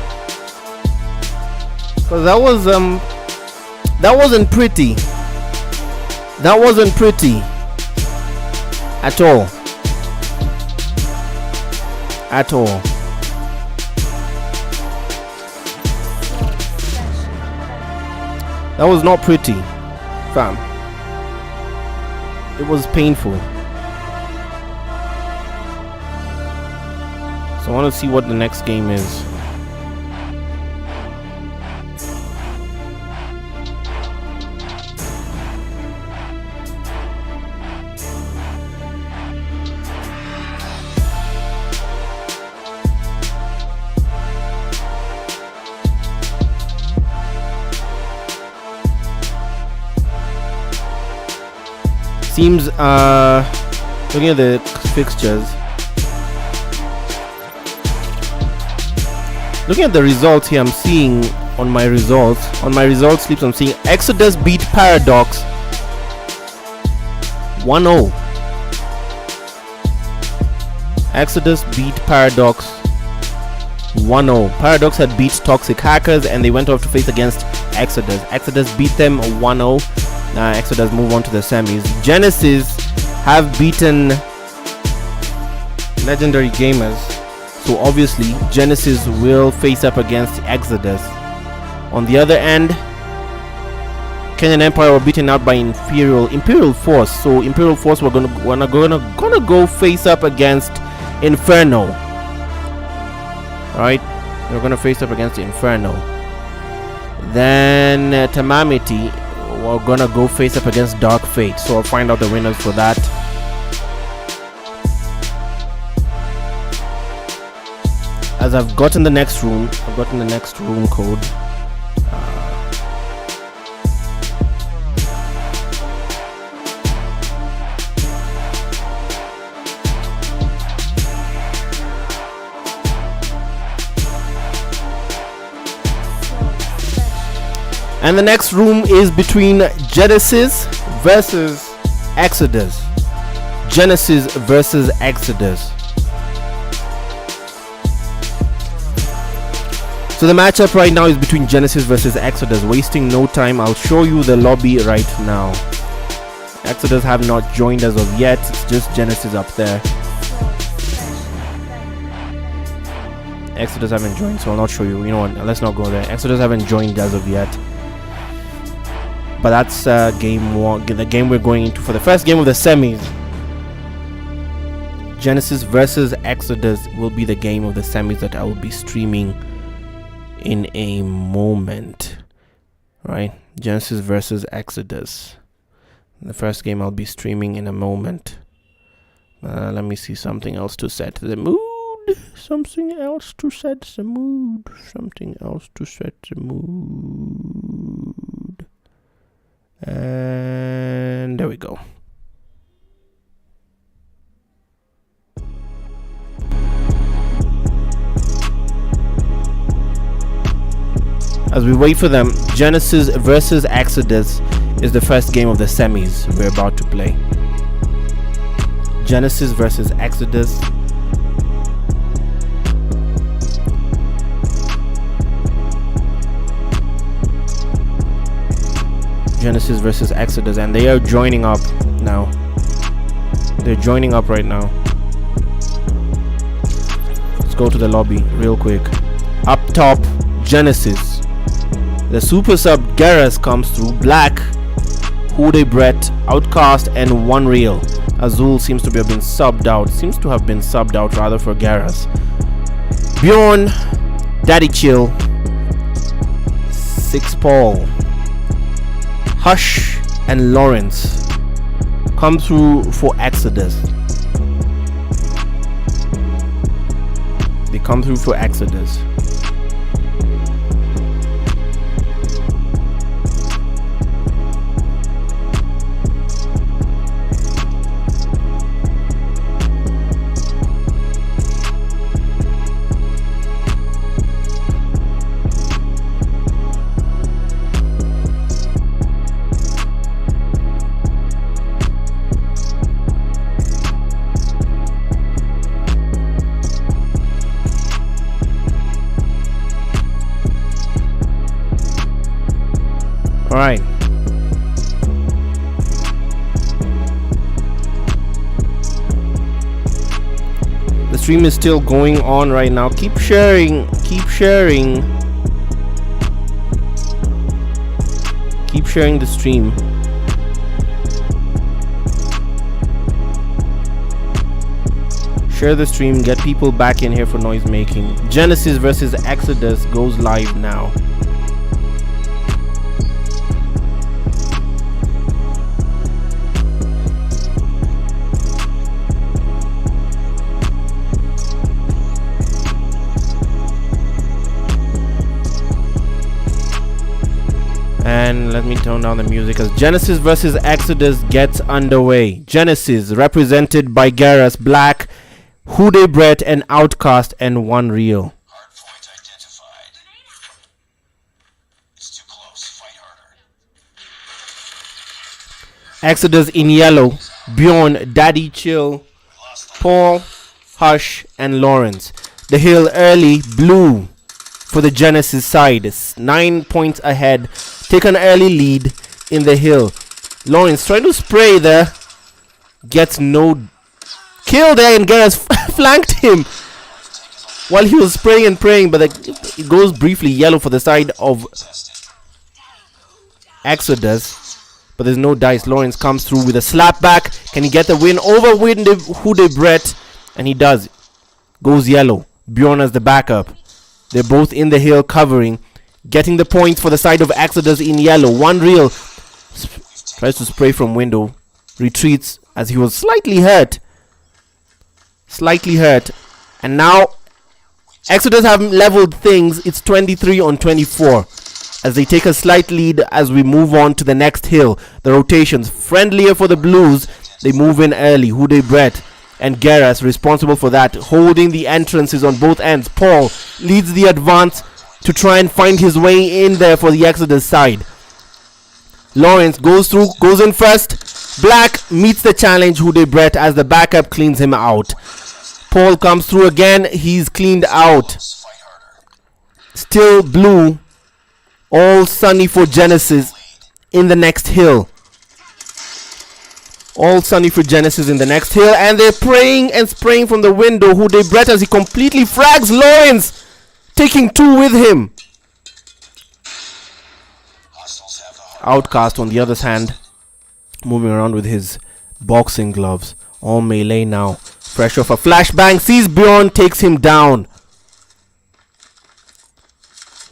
[SPEAKER 4] Because that wasn't pretty. That wasn't pretty at all. At all. That was not pretty, fam. It was painful. So I want to see what the next game is. Seems looking at the fixtures, looking at the results here, I'm seeing on my results slips, I'm seeing Exodus beat Paradox 1-0. Exodus beat Paradox 1-0. Paradox had beat Toxic Hackers and they went off to face against Exodus. Exodus beat them 1-0. Exodus move on to the semis. Genesis have beaten Legendary Gamers, so obviously Genesis will face up against Exodus. On the other end, Kenyan Empire were beaten out by Imperial Force, so Imperial Force were gonna go face up against Inferno. Right, they're gonna face up against Inferno. Then Tamamiti, we're gonna go face up against Dark Fate, so I'll find out the winners for that. As I've gotten the next room, code. And the next room is between Genesis versus Exodus. Genesis versus Exodus. So the matchup right now is between Genesis versus Exodus. Wasting no time, I'll show you the lobby right now. Exodus have not joined as of yet. It's just Genesis up there. Exodus haven't joined, so I'll not show you. You know what? Let's not go there. Exodus haven't joined as of yet. But that's game one, the game we're going into for the first game of the semis. Genesis versus Exodus will be the game of the semis that I will be streaming in a moment. Right? Genesis versus Exodus. The first game I'll be streaming in a moment. Let me see something else to set the mood. Something else to set the mood. And there we go. As we wait for them, Genesis versus Exodus is the first game of the semis we're about to play. Genesis versus Exodus. Genesis versus Exodus, and they are joining up now. They're joining up right now. Let's go to the lobby real quick. Up top, Genesis. The super sub Garrus comes through. Black, Hude Brett, Outcast, and One Real. Azul seems to have been subbed out rather for Garrus. Bjorn, Daddy Chill, Six Paul, Hush, and Lawrence come through for Exodus. They come through for Exodus. Alright. The stream is still going on right now. Keep sharing. Keep sharing the stream. Share the stream, get people back in here for noise making. Genesis versus Exodus goes live now. And let me turn down the music as Genesis versus Exodus gets underway. Genesis represented by Garrus, Black, Hude Brett, and Outcast, and One Real.
[SPEAKER 5] Hardpoint identified. It's too close. Fight harder.
[SPEAKER 4] Exodus in yellow, Bjorn, Daddy Chill, Paul, Hush, and Lawrence. The hill early, blue for the Genesis side. 9 points ahead. Take an early lead in the hill. Lawrence trying to spray there. Gets no kill there, and Garrus flanked him while he was spraying and praying, but it goes briefly yellow for the side of Exodus, but there's no dice. Lawrence comes through with a slap back. Can he get the win over Hude Brett? And he does. Goes yellow. Bjorn as the backup. They're both in the hill covering, getting the points for the side of Exodus in yellow. One Real tries to spray from window, retreats as he was slightly hurt, and now Exodus have leveled things. It's 23 on 24 as they take a slight lead as we move on to the next hill. The rotations friendlier for the Blues. They move in early. Hude Brett and Garrus responsible for that, holding the entrances on both ends. Paul leads the advance to try and find his way in there for the Exodus side. Lawrence goes in first. Black meets the challenge. Hude Brett as the backup cleans him out. Paul comes through again. He's cleaned out. Still blue. All sunny for Genesis in the next hill. All sunny for Genesis in the next hill. And they're praying and spraying from the window. Hude Brett as he completely frags Lawrence, taking 2 with him. Outcast on the other hand, moving around with his boxing gloves. All melee now. Fresh off a flashbang. Sees Bjorn, takes him down.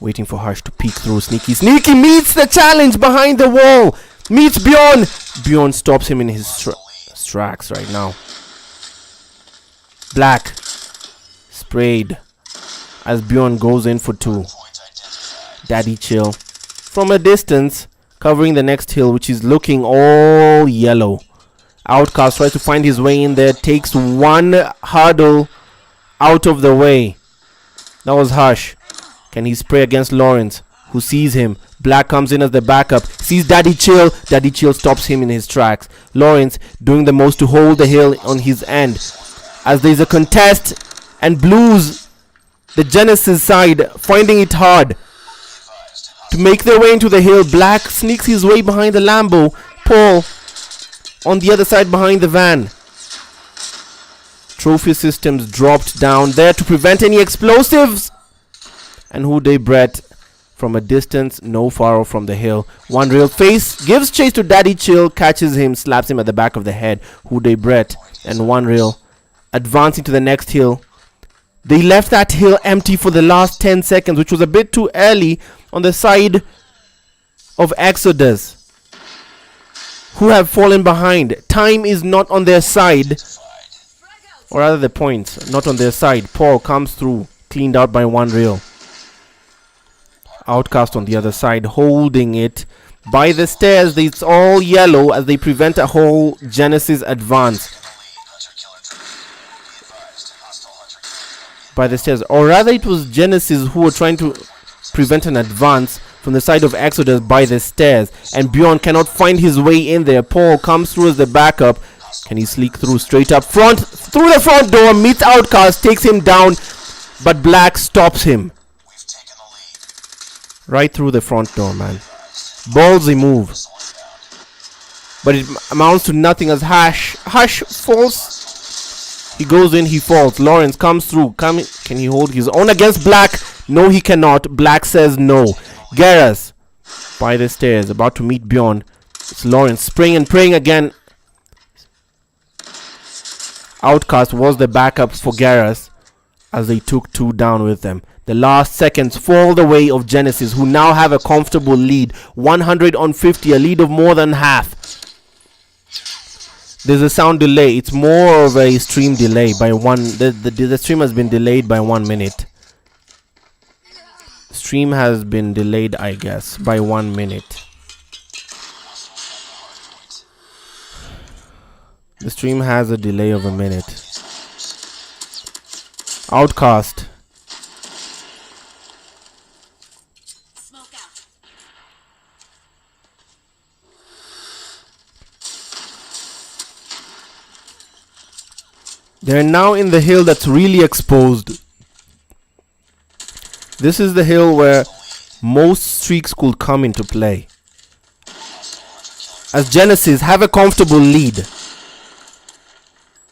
[SPEAKER 4] Waiting for Hush to peek through. Sneaky meets the challenge behind the wall. Meets Bjorn. Bjorn stops him in his tracks right now. Black sprayed as Bjorn goes in for 2. Daddy Chill from a distance, covering the next hill, which is looking all yellow. Outcast tries to find his way in there, takes 1 hurdle out of the way. That was Hush. Can he spray against Lawrence, who sees him? Black comes in as the backup, sees Daddy Chill. Daddy Chill stops him in his tracks. Lawrence doing the most to hold the hill on his end. As there's a contest, and Blues, the Genesis side, finding it hard to make their way into the hill. Black sneaks his way behind the Lambo. Paul on the other side behind the van. Trophy systems dropped down there to prevent any explosives. And Hude Brett from a distance, no far off from the hill. One Real face gives chase to Daddy Chill, catches him, slaps him at the back of the head. Hude Brett and One Real advancing to the next hill. They left that hill empty for the last 10 seconds, which was a bit too early on the side of Exodus, who have fallen behind. Time is not on their side, or rather the points not on their side. Paul comes through, cleaned out by One Real. Outcast on the other side, holding it by the stairs. It's all yellow as they prevent a whole Genesis advance. By the stairs, or rather it was Genesis who were trying to prevent an advance from the side of Exodus by the stairs, and Bjorn cannot find his way in there. Paul comes through as the backup. Can he sneak through straight up front, through the front door, meets Outcast, takes him down, but Black stops him right through the front door, man. Ballsy move, but it amounts to nothing as Hush falls. He goes in, he falls. Lawrence comes through. Can he hold his own against Black? No, he cannot. Black says no. Garrus by the stairs, about to meet Bjorn. It's Lawrence spraying and praying again. Outcast was the backup for Garrus as they took 2 down with them. The last seconds fall the way of Genesis, who now have a comfortable lead. 100 on 50, a lead of more than half. There's a sound delay. It's more of a stream delay by one. The stream has been delayed by 1 minute. Stream has been delayed, I guess, by 1 minute. The stream has a delay of a minute. Outcast. They're now in the hill that's really exposed. This is the hill where most streaks could come into play. As Genesis have a comfortable lead.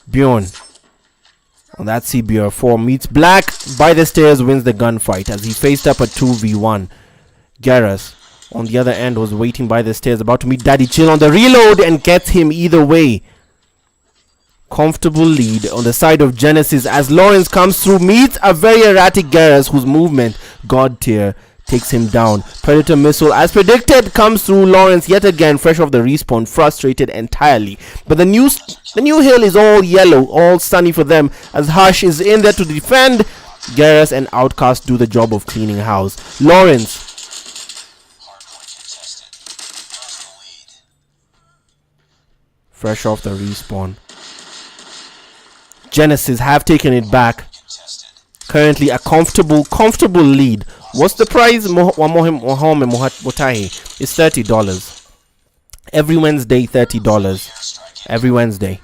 [SPEAKER 4] Bjorn on that CBR4 meets Black by the stairs, wins the gunfight as he faced up a 2v1. Garrus on the other end was waiting by the stairs, about to meet Daddy Chill on the reload and gets him either way. Comfortable lead on the side of Genesis as Lawrence comes through, meets a very erratic Garrus whose movement, God tier, takes him down. Predator missile as predicted comes through. Lawrence yet again fresh off the respawn, frustrated entirely. But the new hill is all yellow, all sunny for them as Hush is in there to defend. Garrus and Outcast do the job of cleaning house. Lawrence fresh off the respawn. Genesis have taken it back. Currently a comfortable lead. What's the prize? It's $30. Every Wednesday, $30. Every Wednesday.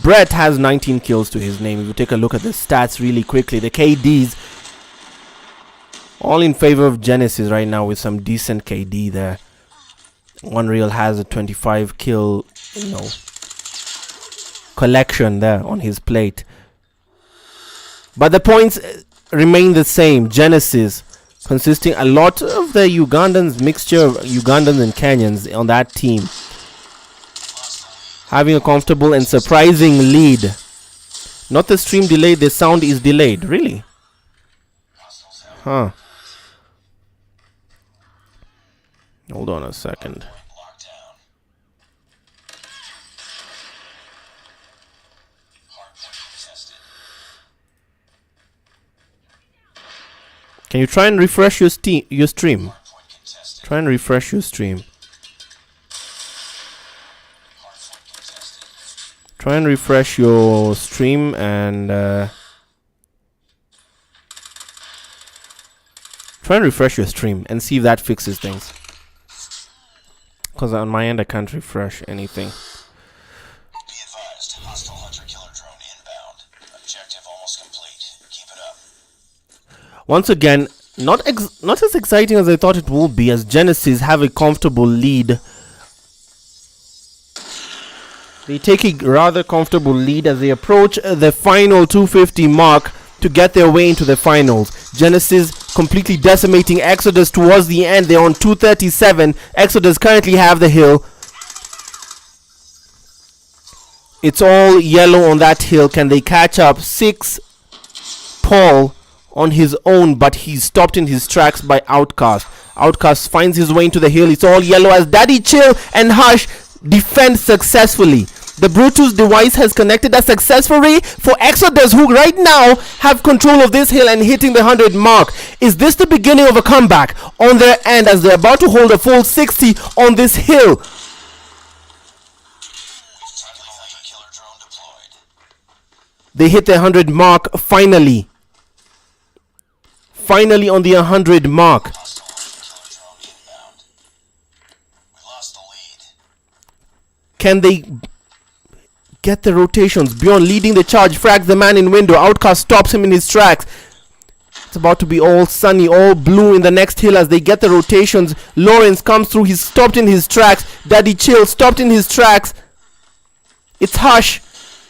[SPEAKER 4] Brett has 19 kills to his name. If you take a look at the stats really quickly, the KDs all in favor of Genesis right now with some decent KD there. Unreal has a 25 kill, collection there on his plate. But the points remain the same. Genesis consisting a lot of the Ugandans, mixture of Ugandans and Kenyans on that team, having a comfortable and surprising lead. Not the stream delayed, the sound is delayed. Really? Huh. Hold on a second. Can you try and refresh your stream? Try and refresh your stream. Try and refresh your stream and see if that fixes things. Because on my end I can't refresh anything.
[SPEAKER 5] Be advised, hostile hunter-killer drone inbound. Objective almost complete. Keep it up.
[SPEAKER 4] Once again, not as exciting as I thought it would be, as Genesis have a comfortable lead. They take a rather comfortable lead as they approach the final 250 mark to get their way into the finals. Genesis completely decimating Exodus towards the end. They're on 237. Exodus currently have the hill. It's all yellow on that hill. Can they catch up? 6 Paul on his own, but he's stopped in his tracks by Outcast. Outcast finds his way into the hill. It's all yellow as Daddy Chill and Hush defend successfully. The Brutus device has connected a successfully for Exodus, who right now have control of this hill and hitting the 100 mark. Is this the beginning of a comeback on their end as they're about to hold a full 60 on this hill? They hit the 100 mark finally. Finally on the 100 mark. Can they get the rotations? Bjorn leading the charge, frags the man in window. Outcast stops him in his tracks. It's about to be all sunny, all blue in the next hill as they get the rotations. Lawrence comes through, he's stopped in his tracks. Daddy Chill stopped in his tracks. It's Hush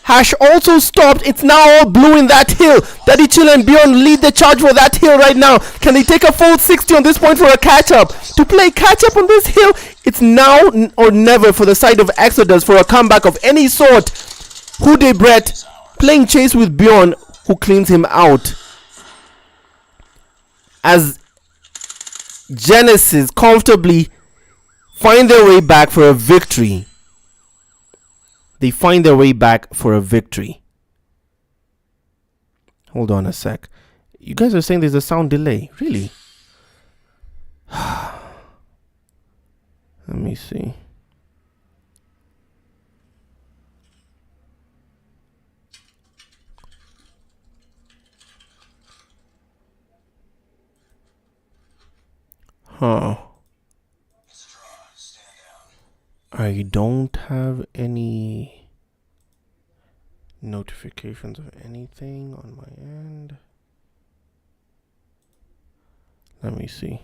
[SPEAKER 4] Hash also stopped. It's now all blue in that hill. Daddy Chill and Beyond lead the charge for that hill right now. Can they take a full 60 on this point for a catch-up? To play catch-up on this hill, it's now or never for the side of Exodus for a comeback of any sort. Hude Brett playing chase with Beyond, who cleans him out. As Genesis comfortably find their way back for a victory. They find their way back for a victory. Hold on a sec. You guys are saying there's a sound delay. Really? Let me see. Huh. I don't have any notifications of anything on my end. Let me see.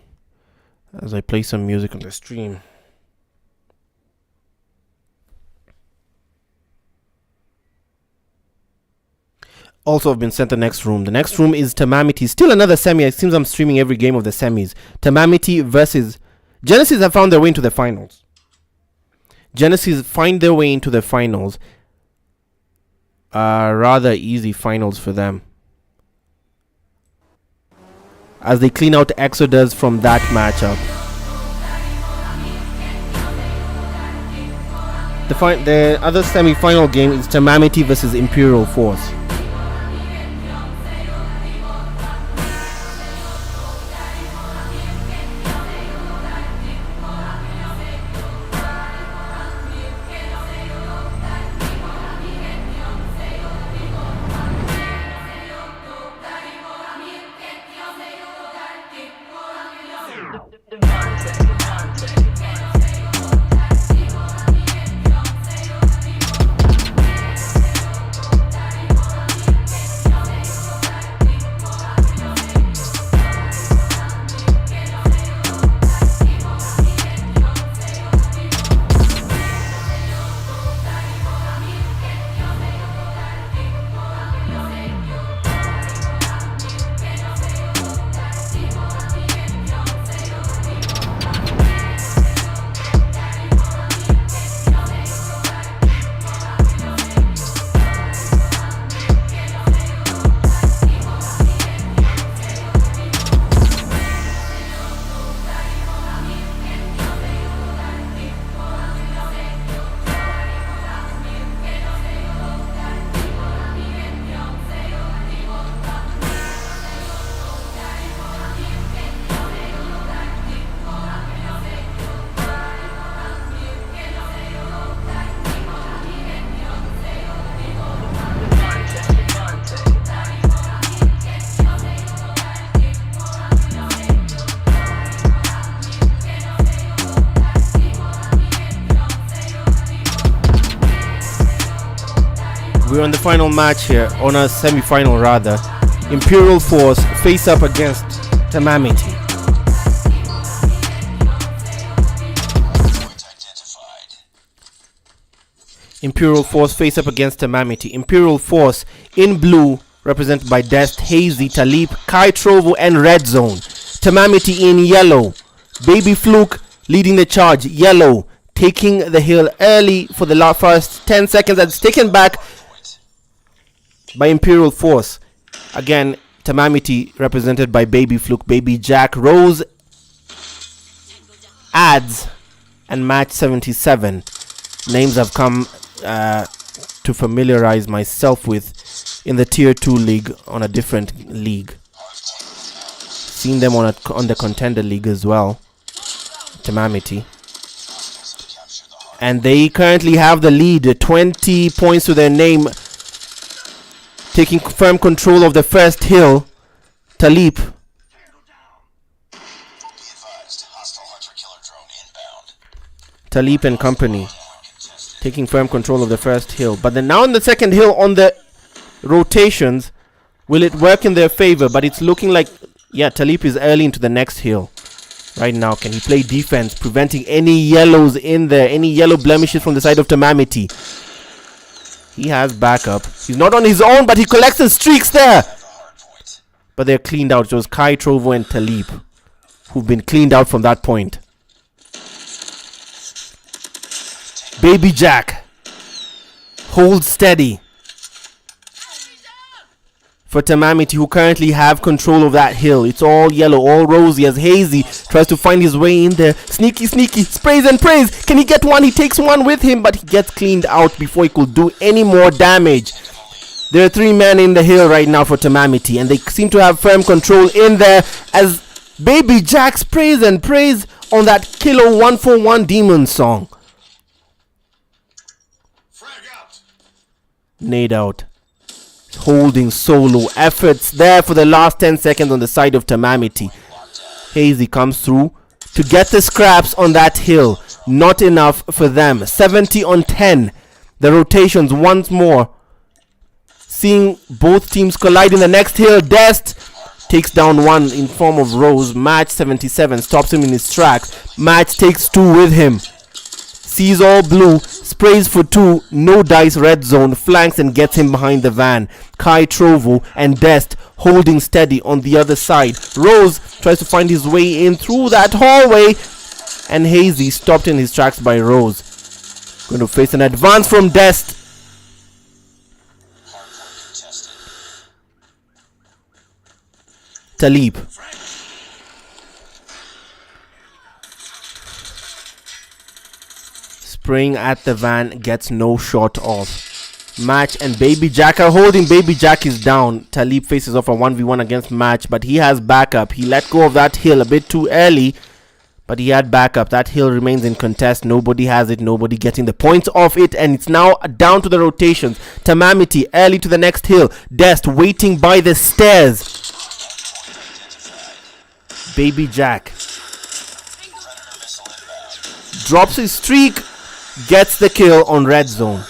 [SPEAKER 4] As I play some music on the stream. Also, I've been sent the next room. The next room is Tamamity. Still another semi. It seems I'm streaming every game of the semis. Tamamity versus Genesis have found their way into the finals. Genesis find their way into the finals. Rather easy finals for them. As they clean out Exodus from that matchup. The other semi-final game is Tamamity versus Imperial Force. We're on the final match here, on a semi-final rather. Imperial Force face up against Tamamity. Imperial Force face up against Tamamity. Imperial Force in blue, represented by Dest, Hazy, Talib, Kai Trovo, and Red Zone. Tamamity in yellow. Baby Fluke leading the charge, yellow, taking the hill early for the first 10 seconds. That's taken back by Imperial Force. Again, Tamamity represented by Baby Fluke, Baby Jack, Rose, Ads, and Match 77. Names I've come to familiarize myself with in the Tier 2 league, on a different league. Seen them on the Contender League as well. Tamamity. And they currently have the lead, 20 points to their name, taking firm control of the first hill. Talib. Talib and company taking firm control of the first hill. But then now on the second hill, on the rotations, will it work in their favor? But it's looking like, yeah, Talib is early into the next hill right now. Can he play defense, preventing any yellows in there, any yellow blemishes from the side of Tamamity? He has backup. He's not on his own, but he collects his streaks there. But they're cleaned out. It was Kai, Trovo, and Talib who've been cleaned out from that point. Baby Jack holds steady for Tamamiti, who currently have control of that hill. It's all yellow, all rosy as Hazy tries to find his way in there. Sneaky, sprays and prays. Can he get one? He takes one with him, but he gets cleaned out before he could do any more damage. There are 3 men in the hill right now for Tamamiti, and they seem to have firm control in there as Baby Jack sprays and prays on that Kilo 141 Demon song. Nade out. Holding solo efforts there for the last 10 seconds on the side of Tamamiti. Hazy comes through to get the scraps on that hill. Not enough for them. 70 on 10. The rotations once more. Seeing both teams collide in the next hill. Dest takes down one in form of Rose. Match 77 stops him in his tracks. Match takes 2 with him. Sees all blue, sprays for 2, no dice, red zone, flanks and gets him behind the van. Kai, Trovo and Dest holding steady on the other side. Rose tries to find his way in through that hallway, and Hazy stopped in his tracks by Rose. Going to face an advance from Dest. Talib. Spraying at the van, gets no shot off. Match and Baby Jack are holding. Baby Jack is down. Talib faces off a 1v1 against Match, but he has backup. He let go of that hill a bit too early, but he had backup. That hill remains in contest. Nobody has it. Nobody getting the points off it, and it's now down to the rotations. Tamamiti early to the next hill. Dest waiting by the stairs. Baby Jack drops his streak, gets the kill on red zone.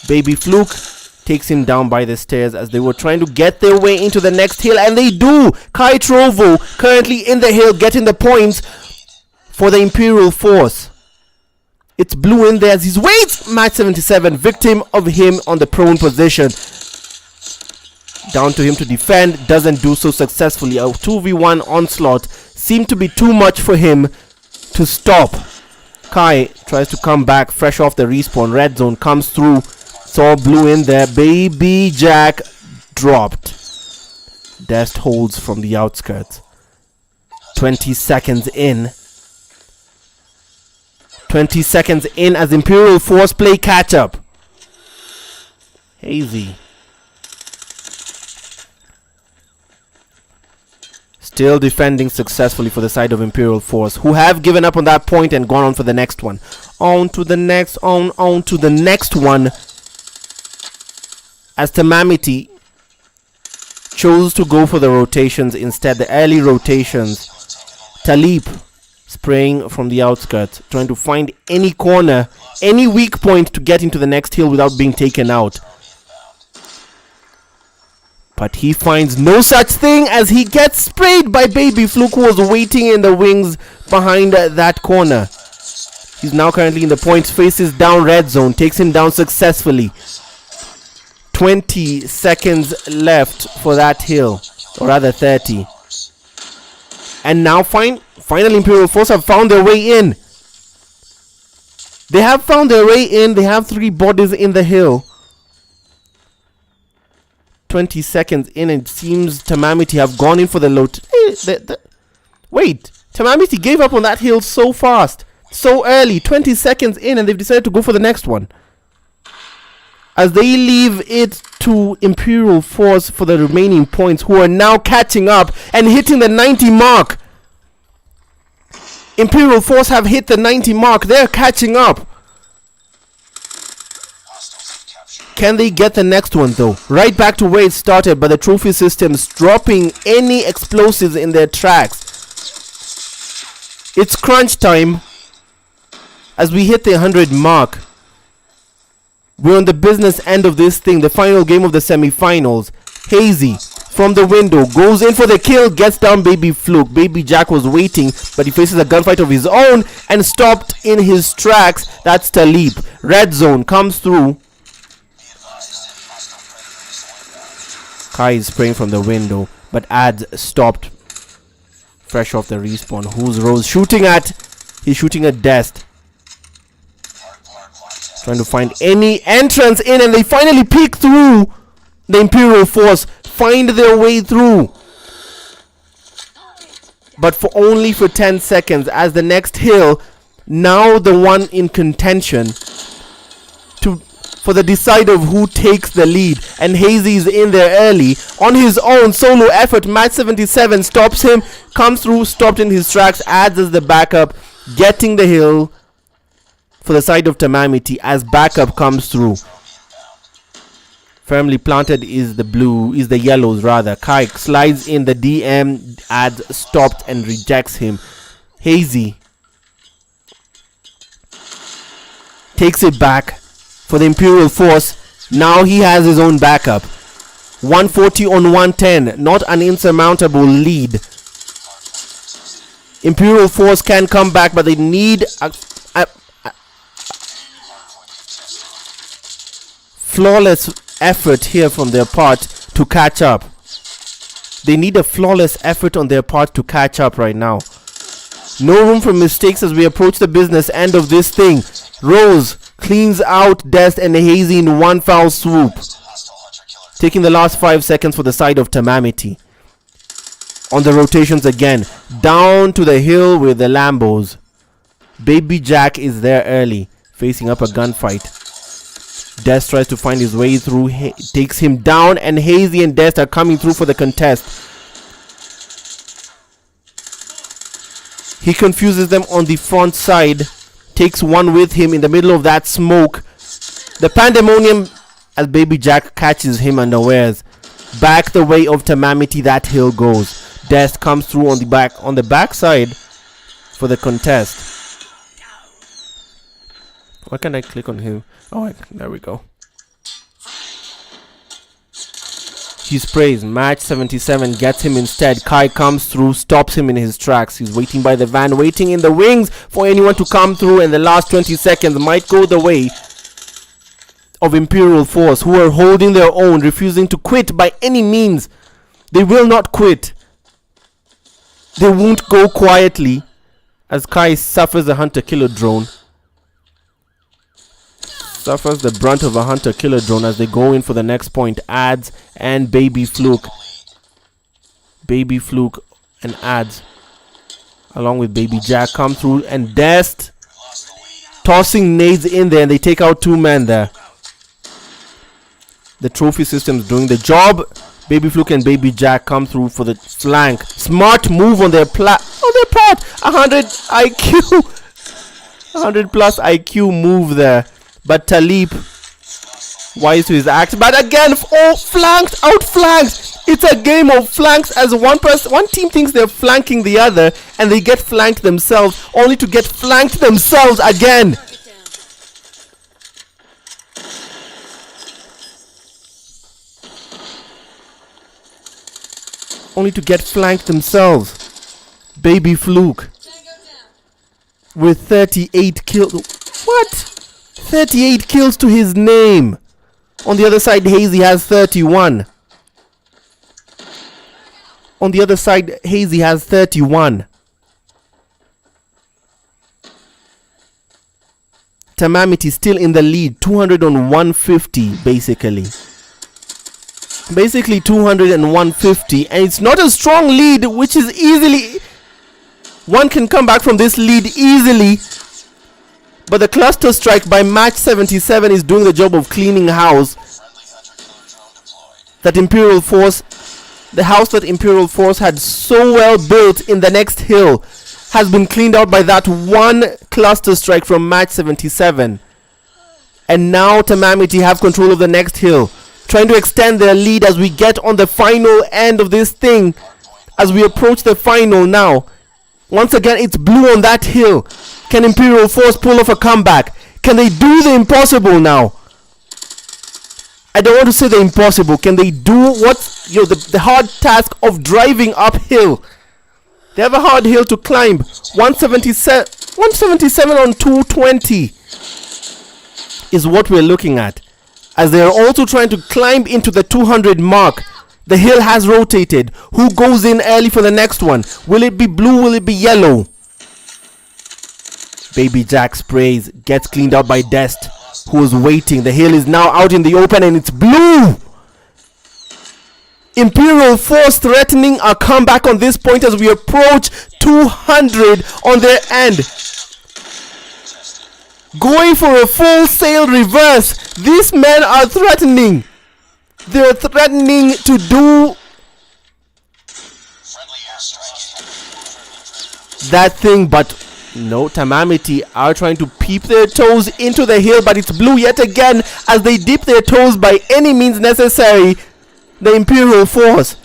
[SPEAKER 4] Baby Fluke takes him down by the stairs as they were trying to get their way into the next hill, and they do. Kai Trovo currently in the hill getting the points for the Imperial Force. It's blue in there as he waits. Match 77, victim of him on the prone position. Down to him to defend, doesn't do so successfully. A 2v1 onslaught seemed to be too much for him to stop. Kai tries to come back fresh off the respawn. Red zone comes through. It's all blue in there. Baby Jack dropped. Dest holds from the outskirts. 20 seconds in. 20 seconds in as Imperial Force play catch up. Hazy still defending successfully for the side of Imperial Force, who have given up on that point and gone on for the next one. On to the next, on to the next one. As Tamamiti chose to go for the rotations instead, the early rotations. Talib spraying from the outskirts, trying to find any corner, any weak point to get into the next hill without being taken out. But he finds no such thing as he gets sprayed by Baby Fluke, who was waiting in the wings behind that corner. He's now currently in the points, faces down red zone, takes him down successfully. 20 seconds left for that hill, or rather 30. And now finally Imperial Force have found their way in. They have found their way in. They have 3 bodies in the hill. 20 seconds in, and it seems Tamamiti have gone in for the load. Wait, Tamamiti gave up on that hill so fast, so early. 20 seconds in, and they've decided to go for the next one, as they leave it to Imperial Force for the remaining points, who are now catching up and hitting the 90 mark. Imperial Force have hit the 90 mark. They're catching up. Can they get the next one though? Right back to where it started, but the trophy systems dropping any explosives in their tracks. It's crunch time as we hit the 100 mark. We're on the business end of this thing, the final game of the semi-finals. Hazy from the window goes in for the kill, gets down Baby Fluke. Baby Jack was waiting, but he faces a gunfight of his own and stopped in his tracks. That's Talib. Red zone comes through. Kai is spraying from the window, but Ads stopped fresh off the respawn. Who's Rose shooting at? He's shooting at Dest. Trying to find any entrance in, and they finally peek through. The Imperial Force find their way through. But for only for 10 seconds, as the next hill, now the one in contention for the decide of who takes the lead. And Hazy is in there early on his own solo effort. Match 77 stops him, comes through, stopped in his tracks, Adds as the backup, getting the hill for the side of Tamamiti as backup comes through. Firmly planted is the yellows rather. Kai slides in, the DM Adds stopped and rejects him. Hazy takes it back for the Imperial Force. Now he has his own backup. 140 on 110, not an insurmountable lead. Imperial Force can come back, but they need a flawless effort here from their part to catch up. They need a flawless effort on their part to catch up right now. No room for mistakes as we approach the business end of this thing. Rose cleans out Dest and Hazy in one foul swoop, taking the last 5 seconds for the side of Tamamiti. On the rotations again, down to the hill with the Lambos. Baby Jack is there early, facing up a gunfight. Dest tries to find his way through, takes him down, and Hazy and Dest are coming through for the contest. He confuses them on the front side, takes one with him in the middle of that smoke. The pandemonium as Baby Jack catches him unawares. Back the way of Tamamiti that hill goes. Dest comes through on the back side for the contest. Why can't I click on him? Oh, there we go. He sprays. Match 77 gets him instead. Kai comes through, stops him in his tracks. He's waiting by the van, waiting in the wings for anyone to come through, and the last 20 seconds might go the way of Imperial Force, who are holding their own, refusing to quit by any means. They will not quit. They won't go quietly as Kai suffers a hunter-killer drone. Suffers the brunt of a hunter-killer drone as they go in for the next point. Adds and Baby Fluke. Baby Fluke and Adds, along with Baby Jack, come through, and Dest tossing nades in there, and they take out 2 men there. The trophy system's doing the job. Baby Fluke and Baby Jack come through for the flank. Smart move on their part. 100 IQ. 100 plus IQ move there. But Talib, wise to his act, but again, flanked, outflanked. It's a game of flanks as one team thinks they're flanking the other, and they get flanked themselves, only to get flanked themselves again. Only to get flanked themselves. Baby Fluke with 38 kills. What? 38 kills to his name. On the other side, Hazy has 31. On the other side, Hazy has 31. Tamamiti still in the lead, 200 on 150 basically. Basically 200 and 150, and it's not a strong lead, which is easily, one can come back from this lead easily. But the cluster strike by Match 77 is doing the job of cleaning house. That Imperial Force, the house that Imperial Force had so well built in the next hill, has been cleaned out by that one cluster strike from Match 77. And now Tamamiti have control of the next hill, trying to extend their lead as we get on the final end of this thing. As we approach the final now, once again it's blue on that hill. Can Imperial Force pull off a comeback? Can they do the impossible now? I don't want to say the impossible. Can they do the hard task of driving uphill? They have a hard hill to climb. 177 on 220 is what we're looking at, as they are also trying to climb into the 200 mark. The hill has rotated. Who goes in early for the next one? Will it be blue? Will it be yellow? Baby Jack sprays. Gets cleaned out by Dest, who is waiting. The hill is now out in the open and it's blue. Imperial Force threatening a comeback on this point as we approach 200 on their end. Going for a full sail reverse. These men are threatening. They're threatening to do that thing, but no, Tamamiti are trying to peep their toes into the hill, but it's blue yet again as they dip their toes by any means necessary. The Imperial Force.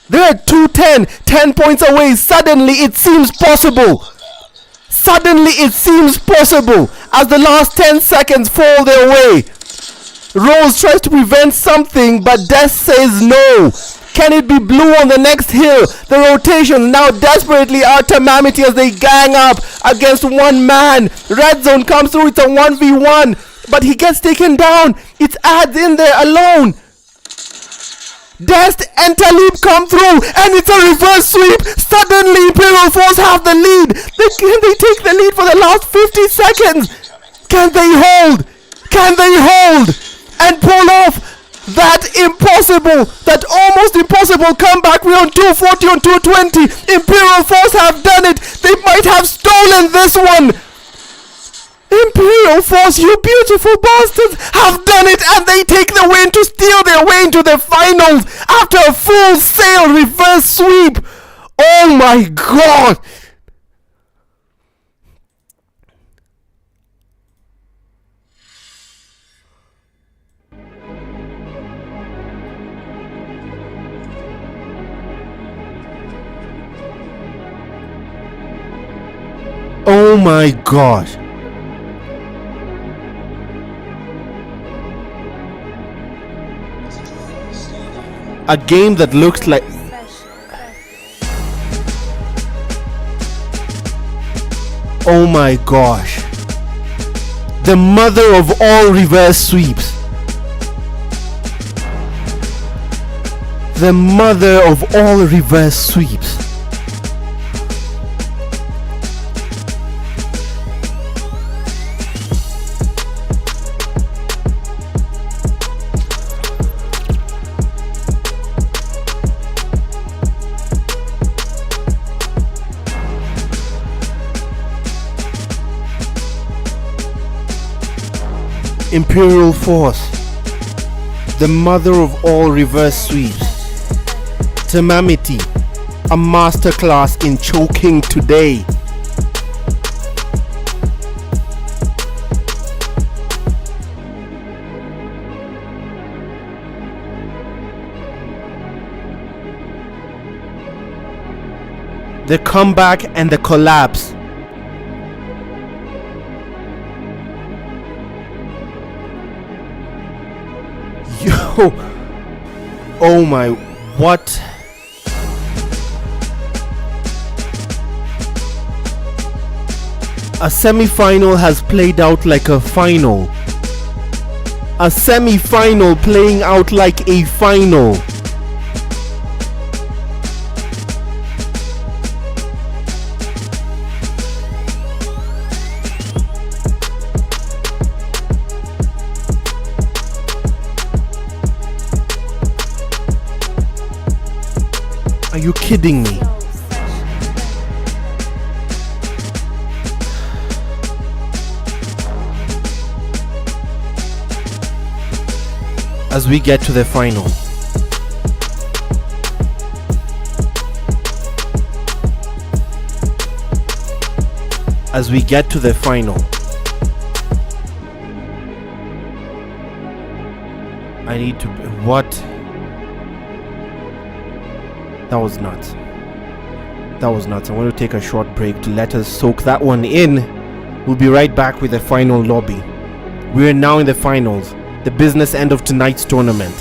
[SPEAKER 4] They're at 210, 10 points away. Suddenly it seems possible. Suddenly it seems possible as the last 10 seconds fall their way. Rose tries to prevent something, but Des says no. Can it be blue on the next hill? The rotations now desperately are Tamamiti as they gang up against one man. Red zone comes through. It's a 1v1, but he gets taken down. It's Ads in there alone. Dest and Talib come through, and it's a reverse sweep. Suddenly Imperial Force have the lead. Can they take the lead for the last 50 seconds? Can they hold? Can they hold and pull off that impossible, that almost impossible comeback? We're on 240 on 220. Imperial Force have done it. They might have stolen this one. Imperial Force, you beautiful bastards, have done it, and they take the win to steal their way into the finals after a full sail reverse sweep. Oh my god. Oh my god. A game that looks like oh my gosh, the mother of all reverse sweeps, the mother of all reverse sweeps. Imperial Force, the mother of all reverse sweeps. Tamamiti, a masterclass in choking today. The comeback and the collapse. Yo, oh my, what? A semi-final has played out like a final. A semi-final playing out like a final. Are you kidding me? As we get to the final, as we get to the final, I need to, what? That was nuts. That was nuts. I want to take a short break to let us soak that one in. We'll be right back with the final lobby. We are now in the finals, the business end of tonight's tournament.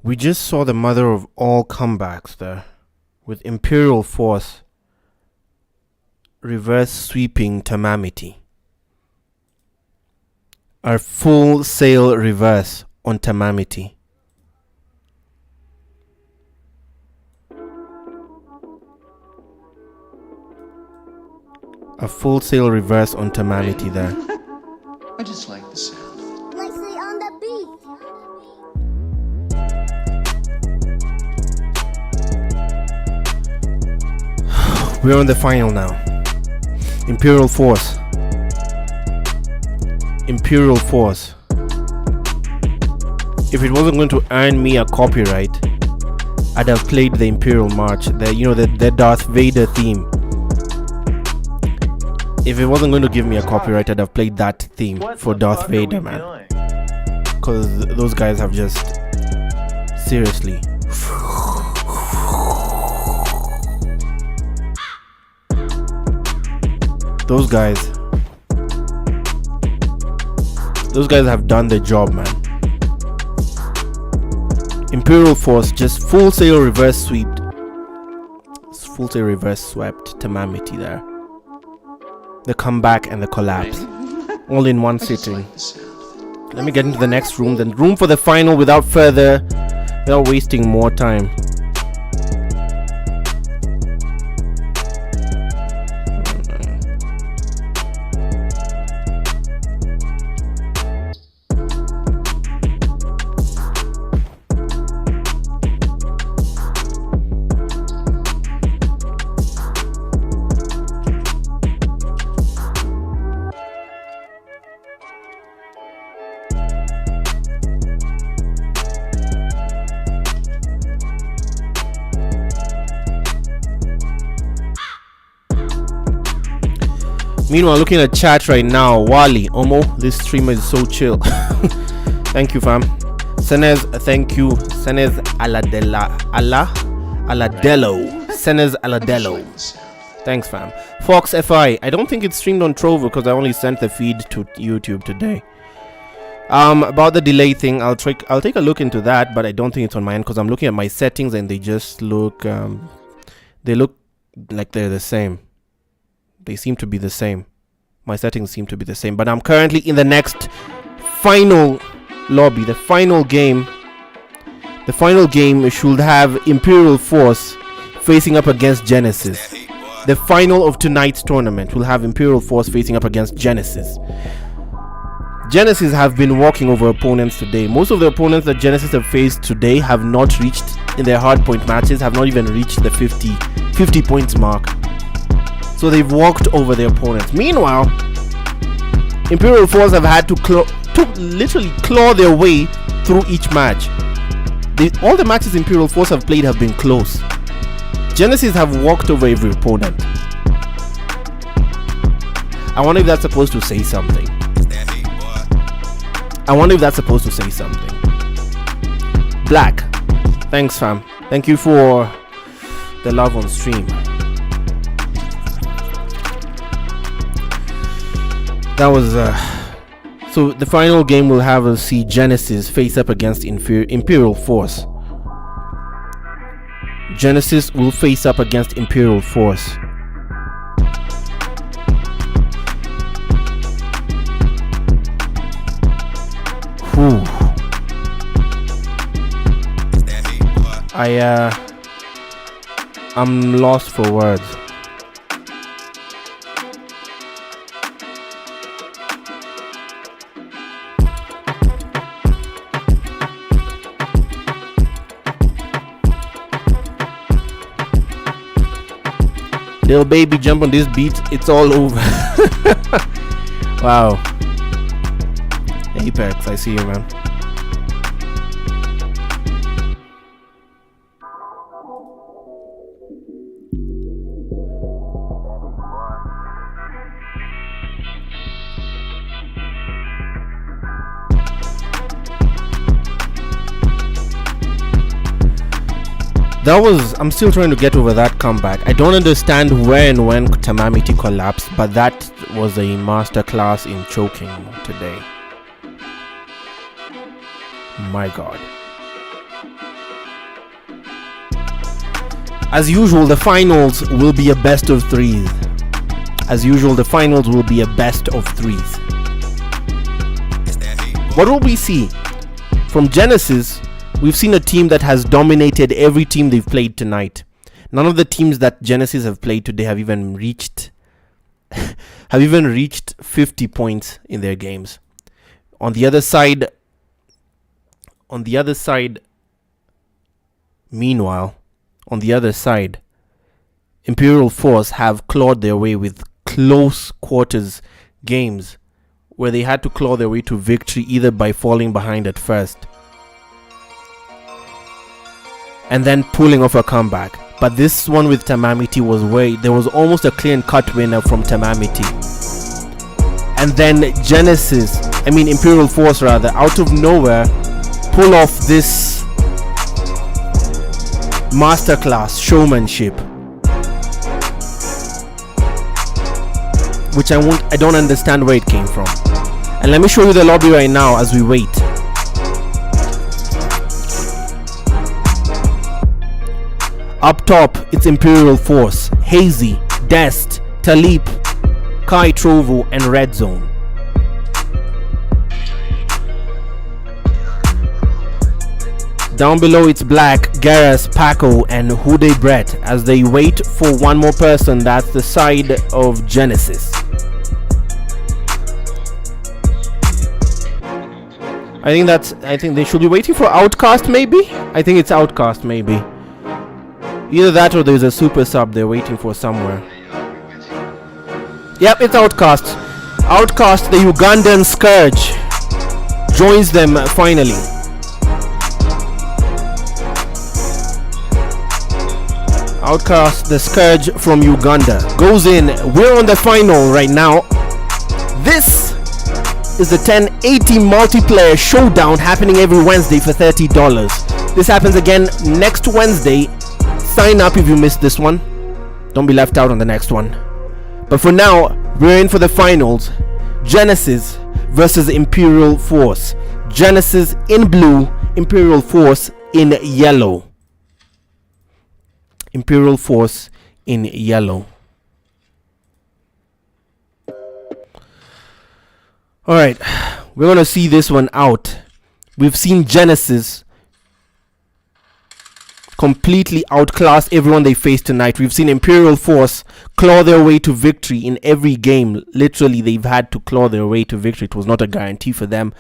[SPEAKER 4] We just saw the mother of all comebacks there, with Imperial Force reverse sweeping Tamamiti. A full sail reverse on Tamamiti. A full sail reverse on Tamamiti there.
[SPEAKER 5] I just like the sound.
[SPEAKER 6] Like say on the beat.
[SPEAKER 4] We're on the final now. Imperial Force. Imperial Force. If it wasn't going to earn me a copyright, I'd have played the Imperial March, the Darth Vader theme. If it wasn't going to give me a copyright, I'd have played that theme for Darth Vader, man. Because those guys have just seriously. Those guys have done the job, man. Imperial Force just full sail reverse swept. Full sail reverse swept Tamamiti there. The comeback and the collapse, all in one sitting. Let me get into the next room, then room for the final without wasting more time. Meanwhile, looking at chat right now, Wally, Omo, this streamer is so chill. Thank you, fam. Senez, thank you. Senez Aladello. Senez Aladello. Thanks, fam. Fox FI, I don't think it's streamed on Trovo because I only sent the feed to YouTube today. About the delay thing, I'll take a look into that, but I don't think it's on my end because I'm looking at my settings and they just look they look like they're the same. They seem to be the same. My settings seem to be the same. But I'm currently in the next final lobby. The final game. The final game should have Imperial Force facing up against Genesis. The final of tonight's tournament will have Imperial Force facing up against Genesis. Genesis have been walking over opponents today. Most of the opponents that Genesis have faced today have not reached, in their hardpoint matches, have not even reached the 50 points mark. So they've walked over their opponents. Meanwhile, Imperial Force have had to literally claw their way through each match. All the matches Imperial Force have played have been close. Genesis have walked over every opponent. I wonder if that's supposed to say something. Black, thanks, fam. Thank you for the love on stream. That was so the final game will have us see Genesis face up against Imperial Force. Genesis will face up against Imperial Force. Whew. I'm lost for words. Little baby, jump on this beat, it's all over. Wow. Apex, I see you, man. I'm still trying to get over that comeback. I don't understand where and when Tamamiti collapsed, but that was a masterclass in choking today. My God. As usual, the finals will be a best of threes. As usual, the finals will be a best of threes. What will we see? From Genesis, we've seen a team that has dominated every team they've played tonight. None of the teams that Genesis have played today have even reached 50 points in their games. On the other side, meanwhile, on the other side, Imperial Force have clawed their way with close quarters games where they had to claw their way to victory either by falling behind at first and then pulling off a comeback. But this one with Tamamiti was where there was almost a clear and cut winner from Tamamiti. And then Imperial Force rather, out of nowhere, pull off this masterclass showmanship, which I don't understand where it came from. And let me show you the lobby right now as we wait. Up top, it's Imperial Force, Hazy, Dest, Talib, Kai Trovo, and Red Zone. Down below, it's Black, Garrus, Paco, and Hude Brett as they wait for one more person. That's the side of Genesis. I think they should be waiting for Outcast, maybe? I think it's Outcast, maybe. Either that or there's a super sub they're waiting for somewhere. Yep, it's Outcast. Outcast, the Ugandan Scourge, joins them finally. Outcast, the Scourge from Uganda, goes in. We're on the final right now. This is the 1080 multiplayer showdown happening every Wednesday for $30. This happens again next Wednesday. Sign up if you missed this one. Don't be left out on the next one. But for now, we're in for the finals. Genesis versus Imperial Force. Genesis in blue, Imperial Force in yellow. Imperial Force in yellow. Alright, we're gonna see this one out. We've seen Genesis completely outclass everyone they faced tonight. We've seen Imperial Force claw their way to victory in every game. Literally, they've had to claw their way to victory. It was not a guarantee for them.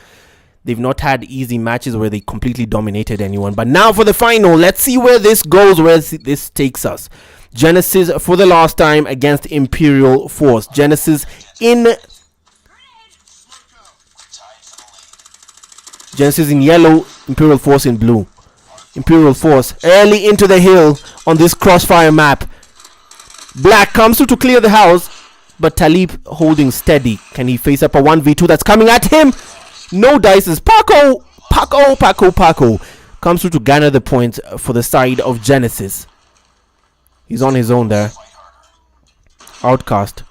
[SPEAKER 4] They've not had easy matches where they completely dominated anyone. But now for the final, let's see where this goes, where this takes us. Genesis for the last time against Imperial Force. Genesis in yellow, Imperial Force in blue. Imperial Force early into the hill on this crossfire map. Black comes through to clear the house, but Talib holding steady. Can he face up a 1v2 that's coming at him? No dices. Paco comes through to garner the points for the side of Genesis. He's on his own there. Outcast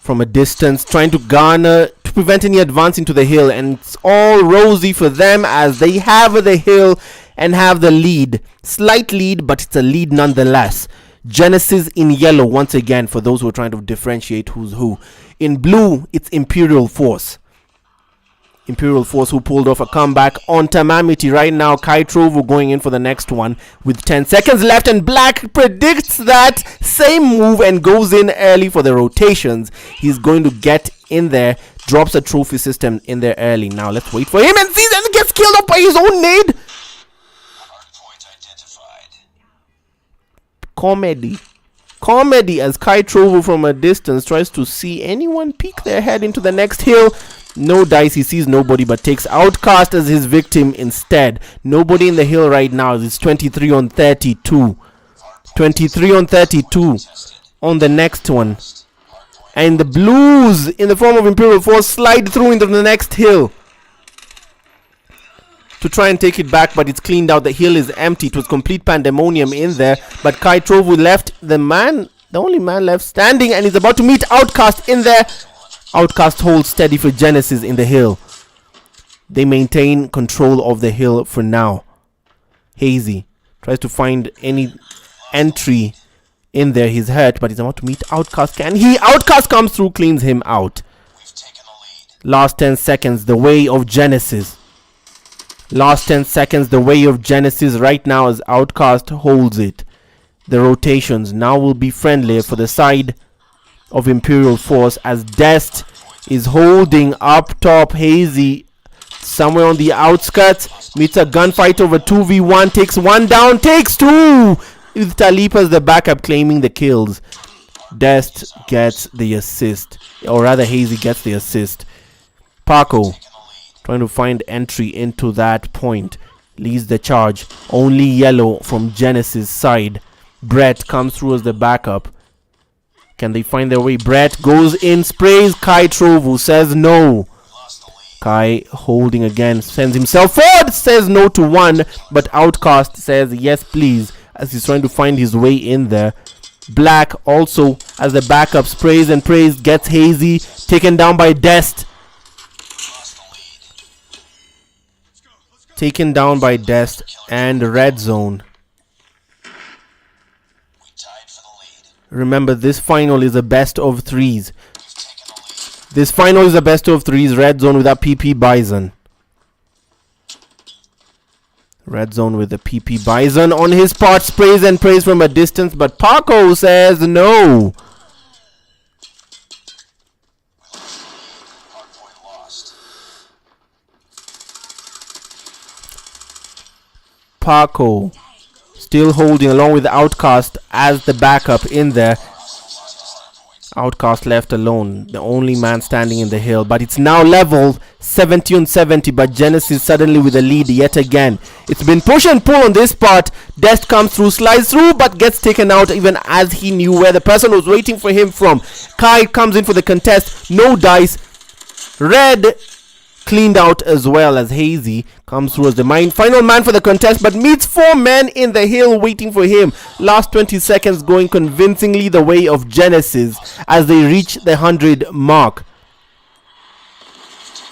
[SPEAKER 4] from a distance, trying to garner to prevent any advance into the hill, and it's all rosy for them as they have the hill and have the lead. Slight lead, but it's a lead nonetheless. Genesis in yellow once again for those who are trying to differentiate who's who. In blue, it's Imperial Force. Imperial Force who pulled off a comeback on Tamamiti. Right now, Kai Trovo going in for the next one with 10 seconds left, and Black predicts that same move and goes in early for the rotations. He's going to get in there, drops a trophy system in there early. Now let's wait for him and see that he gets killed off by his own nade. Comedy as Kai Trovo from a distance tries to see anyone peek their head into the next hill. No dice, he sees nobody but takes Outcast as his victim instead. Nobody in the hill right now. It's 23 on 32. 23 on 32 on the next one. And the blues in the form of Imperial Force slide through into the next hill to try and take it back, but it's cleaned out. The hill is empty. It was complete pandemonium in there, but Kai Trovo left the only man left standing, and he's about to meet Outcast in there. Outcast holds steady for Genesis in the hill. They maintain control of the hill for now. Hazy tries to find any entry in there. He's hurt, but he's about to meet Outcast. Can he? Outcast comes through, cleans him out.
[SPEAKER 5] We've taken the lead.
[SPEAKER 4] Last 10 seconds, the way of Genesis. Last 10 seconds, the way of Genesis right now as Outcast holds it. The rotations now will be friendlier for the side of Imperial Force as Dest is holding up top. Hazy somewhere on the outskirts meets a gunfight over 2v1, takes one down, takes two with Talib as the backup claiming the kills. Dest gets the assist, or rather Hazy gets the assist. Paco trying to find entry into that point, leads the charge. Only yellow from Genesis side. Brett comes through as the backup. Can they find their way? Brett goes in, sprays Kai Trovu, says no. Kai holding again, sends himself forward, says no to one, but Outcast says yes please as he's trying to find his way in there. Black also as the backup sprays and prays, gets Hazy, taken down by Dest. Taken down by Dest and Red Zone. Remember, this final is a best of threes. This final is a best of threes. Red Zone with a PP Bison. Red Zone with the PP Bison on his part, sprays and prays from a distance, but Paco says no. Paco still holding along with Outcast as the backup in there. Outcast left alone, the only man standing in the hill, but it's now leveled 70 on 70, but Genesis suddenly with a lead yet again. It's been push and pull on this part. Dest comes through, slides through, but gets taken out even as he knew where the person was waiting for him from. Kai comes in for the contest, no dice. Red cleaned out as well as Hazy comes through as the final man for the contest, but meets four men in the hill waiting for him. Last 20 seconds going convincingly the way of Genesis as they reach the 100 mark.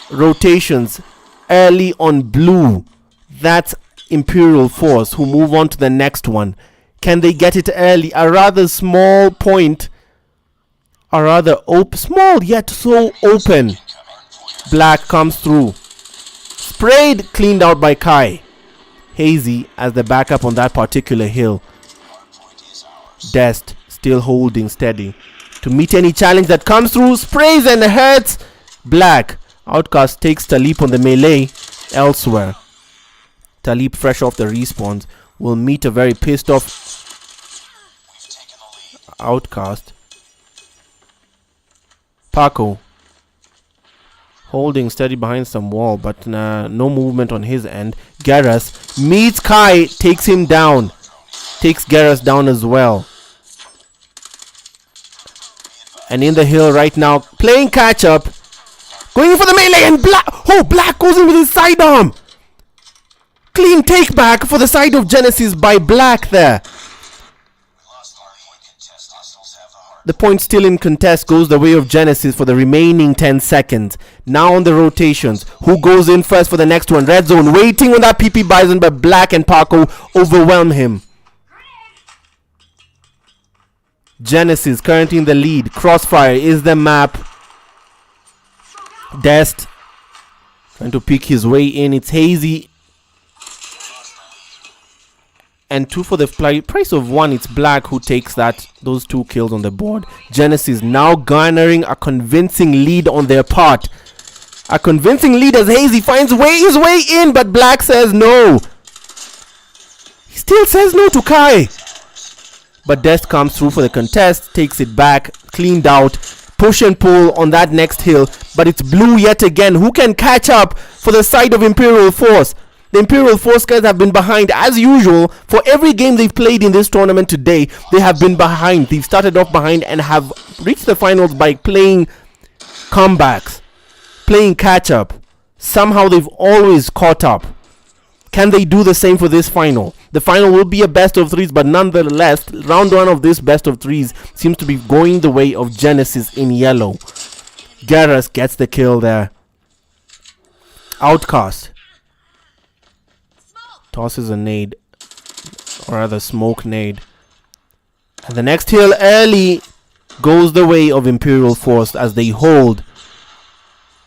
[SPEAKER 4] Rotations early on blue. That's Imperial Force who move on to the next one. Can they get it early? A rather small point. A rather small yet so open. Black comes through. Sprayed, cleaned out by Kai. Hazy as the backup on that particular hill. Dest still holding steady to meet any challenge that comes through. Sprays and hurts. Black. Outcast takes Talib on the melee elsewhere. Talib, fresh off the respawns, will meet a very pissed off Outcast. Paco holding steady behind some wall, but no movement on his end. Garrus meets Kai, takes him down. Takes Garrus down as well. And in the hill right now, playing catch up. Going for the melee and Black. Oh, Black goes in with his sidearm. Clean take back for the side of Genesis by Black there. The point still in contest goes the way of Genesis for the remaining 10 seconds. Now on the rotations. Who goes in first for the next one? Red Zone waiting on that PP Bison, but Black and Paco overwhelm him. Genesis currently in the lead. Crossfire is the map. Dest trying to pick his way in. It's Hazy. And two for the price of one. It's Black who takes those two kills on the board. Genesis now garnering a convincing lead on their part. A convincing lead as Hazy finds his way in, but Black says no. He still says no to Kai. But Dest comes through for the contest, takes it back, cleaned out, push and pull on that next hill. But it's blue yet again. Who can catch up for the side of Imperial Force? The Imperial Force guys have been behind as usual. For every game they've played in this tournament today, they have been behind. They've started off behind and have reached the finals by playing comebacks, playing catch up. Somehow they've always caught up. Can they do the same for this final? The final will be a best of threes, but nonetheless, round one of this best of threes seems to be going the way of Genesis in yellow. Garrus gets the kill there. Outcast tosses a nade, or rather smoke nade, And the next hill early goes the way of Imperial Force as they hold.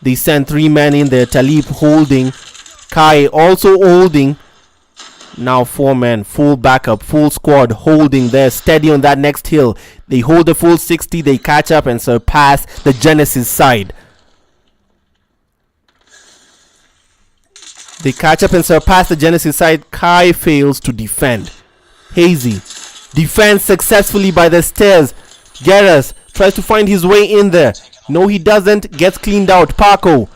[SPEAKER 4] They send 3 men in there. Talib holding. Kai also holding. Now 4 men, full backup, full squad holding there, steady on that next hill. They hold the full 60, they catch up and surpass the Genesis side. They catch up and surpass the Genesis side. Kai fails to defend. Hazy defends successfully by the stairs. Garrus tries to find his way in there. No, he doesn't. Gets cleaned out. Paco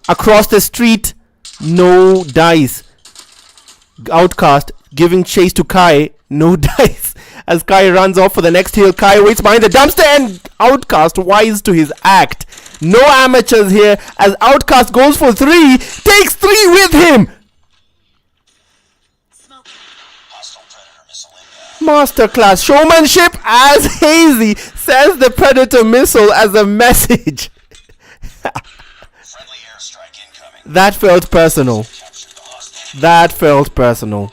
[SPEAKER 4] across the street. No dice. Outcast giving chase to Kai. No dice as Kai runs off for the next hill. Kai waits behind the dumpster and Outcast wise to his act. No amateurs here as Outcast goes for 3. Takes 3 with him. Masterclass showmanship as Hazy sends the Predator missile as a message. That felt personal. That felt personal.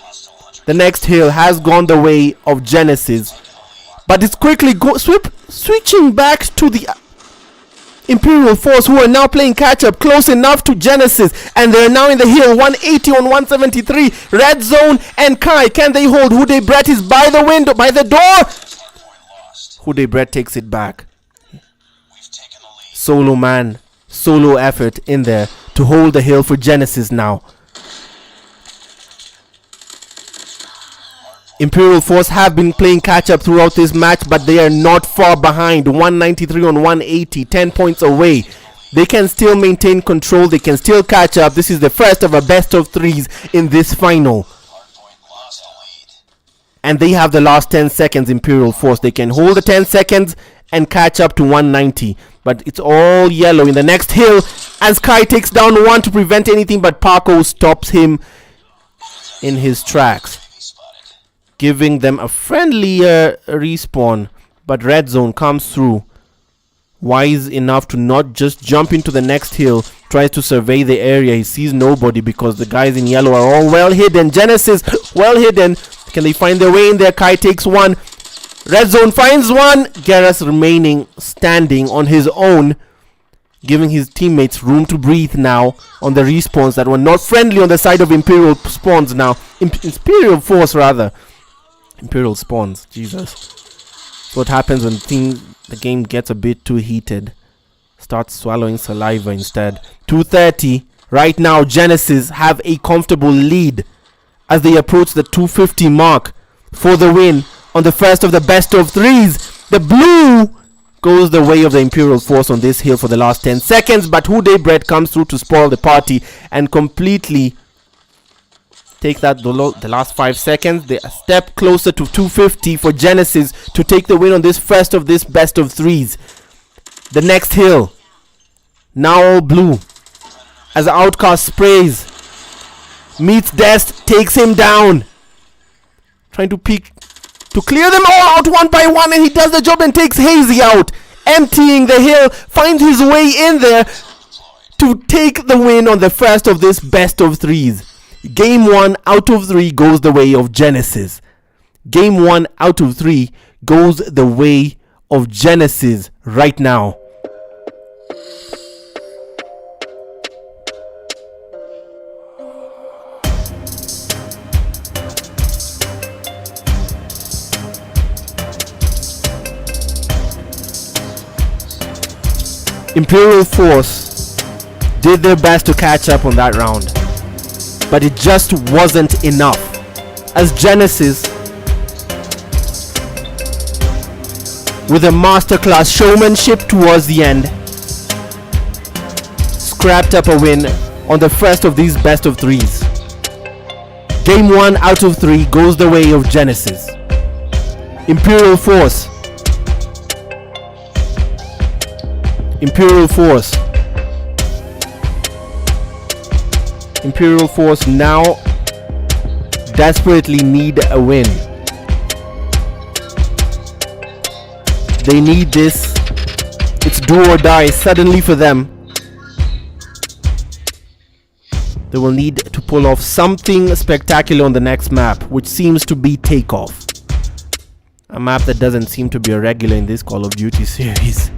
[SPEAKER 4] The next hill has gone the way of Genesis, but it's quickly switching back to the Imperial Force, who are now playing catch up close enough to Genesis, and they're now in the hill 180 on 173. Red Zone and Kai, can they hold? Hude Brett is by the window, by the door. Hude Brett takes it back. Solo man, solo effort in there to hold the hill for Genesis now. Imperial Force have been playing catch up throughout this match, but they are not far behind. 193 on 180, 10 points away. They can still maintain control. They can still catch up. This is the first of a best of 3s in this final. And they have the last 10 seconds, Imperial Force. They can hold the 10 seconds and catch up to 190. But it's all yellow in the next hill as Kai takes down 1 to prevent anything, but Paco stops him in his tracks, giving them a friendlier respawn. But Red Zone comes through, wise enough to not just jump into the next hill. Tries to survey the area. He sees nobody because the guys in yellow are all well hidden. Genesis well hidden. Can they find their way in there? Kai takes 1. Red Zone finds 1. Garrus remaining standing on his own, giving his teammates room to breathe now on the respawns that were not friendly on the side of Imperial spawns now. Imperial Force rather. Imperial spawns. Jesus. That's what happens when the game gets a bit too heated. Starts swallowing saliva instead. 2:30. Right now, Genesis have a comfortable lead as they approach the 250 mark for the win on the first of the best of 3s. The blue goes the way of the Imperial Force on this hill for the last 10 seconds, but Hude Bread comes through to spoil the party and completely take that the last 5 seconds. They a step closer to 250 for Genesis to take the win on this first of this best of 3s. The next hill, now all blue, as Outcast sprays, meets Dest, takes him down, trying to peek to clear them all out one by one, and he does the job and takes Hazy out, emptying the hill, finds his way in there to take the win on the first of this best of 3s. Game 1 out of 3 goes the way of Genesis. Game 1 out of 3 goes the way of Genesis right now. Imperial Force did their best to catch up on that round, but it just wasn't enough, as Genesis, with a masterclass showmanship towards the end, scrapped up a win on the first of these best of 3s. Game 1 out of 3 goes the way of Genesis. Imperial Force. Imperial Force. Imperial Force now desperately need a win. They need this. It's do or die suddenly for them. They will need to pull off something spectacular on the next map, which seems to be Takeoff. A map that doesn't seem to be a regular in this Call of Duty series.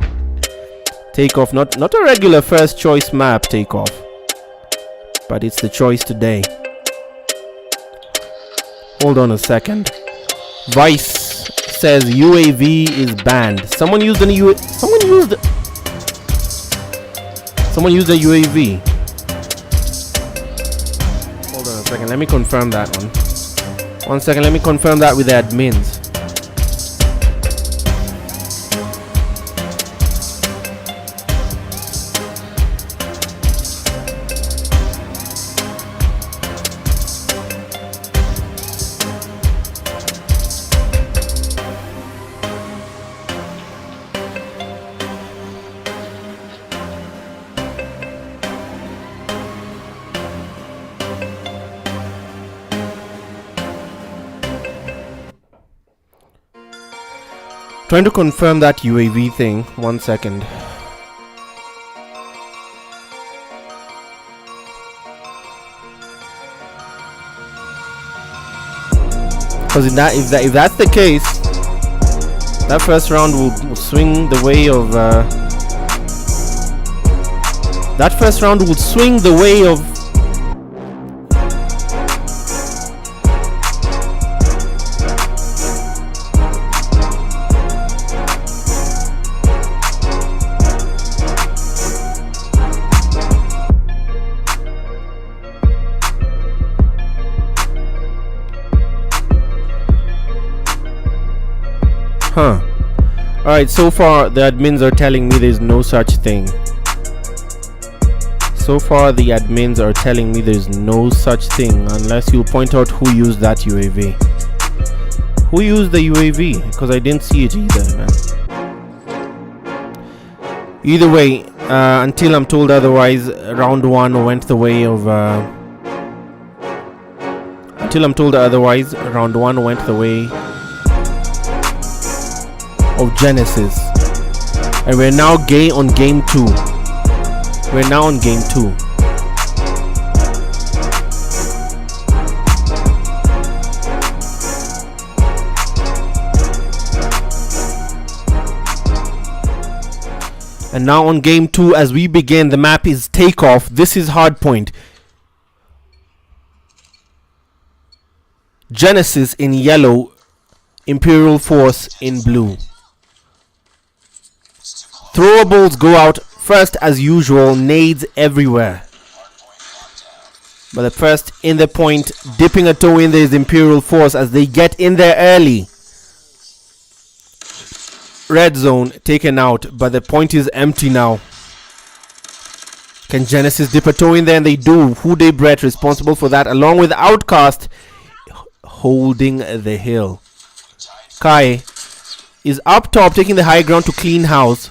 [SPEAKER 4] Takeoff, not a regular first choice map, Takeoff. But it's the choice today. Hold on a second. Vice says UAV is banned. Someone used a UAV. Hold on a second. Let me confirm that one. 1 second. Let me confirm that with the admins. Trying to confirm that UAV thing. 1 second. Because if that's the case, that first round will swing the way of that first round will swing the way of Alright, so far the admins are telling me there's no such thing. So far the admins are telling me there's no such thing unless you point out who used that UAV. Who used the UAV? Because I didn't see it either, man. Either way, until I'm told otherwise, round 1 went the way of of Genesis, and we're now on game 2. We're now on game 2. And now on game 2, as we begin, the map is Takeoff. This is Hardpoint. Genesis in yellow, Imperial Force in blue. Throwables go out first as usual, nades everywhere. But the first in the point, dipping a toe in there is Imperial Force as they get in there early. Red zone taken out, but the point is empty now. Can Genesis dip a toe in there? And they do. Hude Brett responsible for that, along with Outcast holding the hill. Kai is up top taking the high ground to clean house,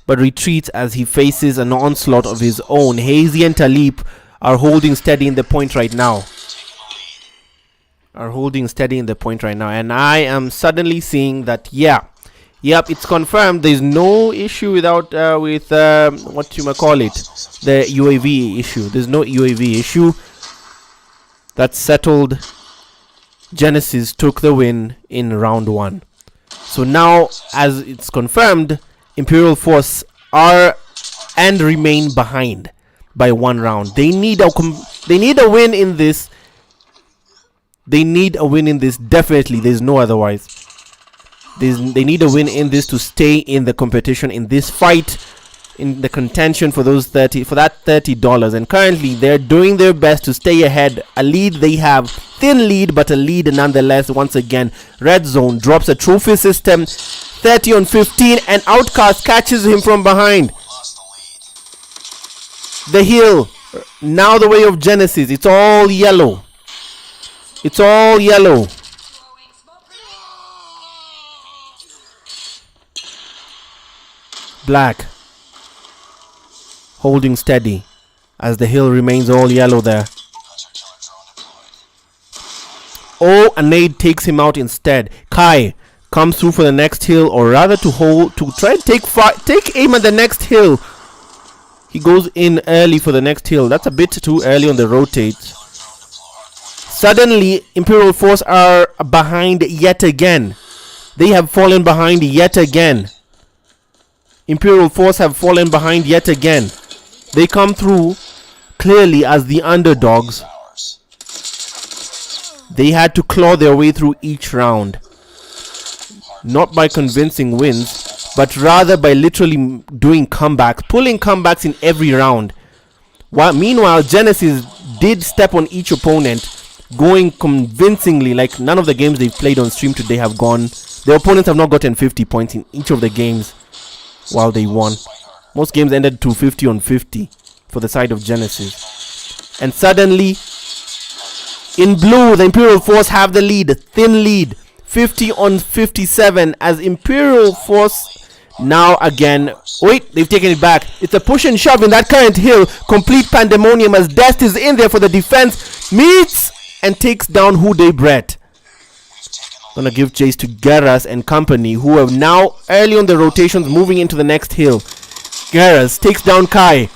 [SPEAKER 4] but retreats as he faces an onslaught of his own. Hazy and Talib are holding steady in the point right now. And I am suddenly seeing that, yep, it's confirmed. There's no issue with the UAV issue. There's no UAV issue. That's settled. Genesis took the win in round 1. So now, as it's confirmed, Imperial Force are and remain behind by 1 round. They need a win in this. Definitely. There's no otherwise. They need a win in this to stay in the competition, in this fight, in the contention for that $30. And currently they're doing their best to stay ahead. A lead they have, thin lead, but a lead nonetheless. Once again, Red Zone drops a trophy system, 30 on 15, and Outcast catches him from behind. The hill, now the way of Genesis. It's all yellow. Black holding steady as the hill remains all yellow there. Oh, a nade takes him out instead. Kai comes through for the next hill, or rather to try and take aim at the next hill. He goes in early for the next hill. That's a bit too early on the rotates. Suddenly, Imperial Force are behind yet again. They have fallen behind yet again. Imperial Force have fallen behind yet again. They come through clearly as the underdogs. They had to claw their way through each round. Not by convincing wins, but rather by literally doing comebacks, pulling comebacks in every round. Meanwhile, Genesis did step on each opponent, going convincingly. Like none of the games they've played on stream today have gone. Their opponents have not gotten 50 points in each of the games while they won. Most games ended 250 on 50 for the side of Genesis. And suddenly, in blue, the Imperial Force have the lead, thin lead, 50 on 57, as Imperial Force now again, wait, they've taken it back. It's a push and shove in that current hill, complete pandemonium as Dest is in there for the defense, meets and takes down Hude Brett. Gonna give chase to Geras and company, who are now early on the rotations, moving into the next hill. Geras takes down Kai.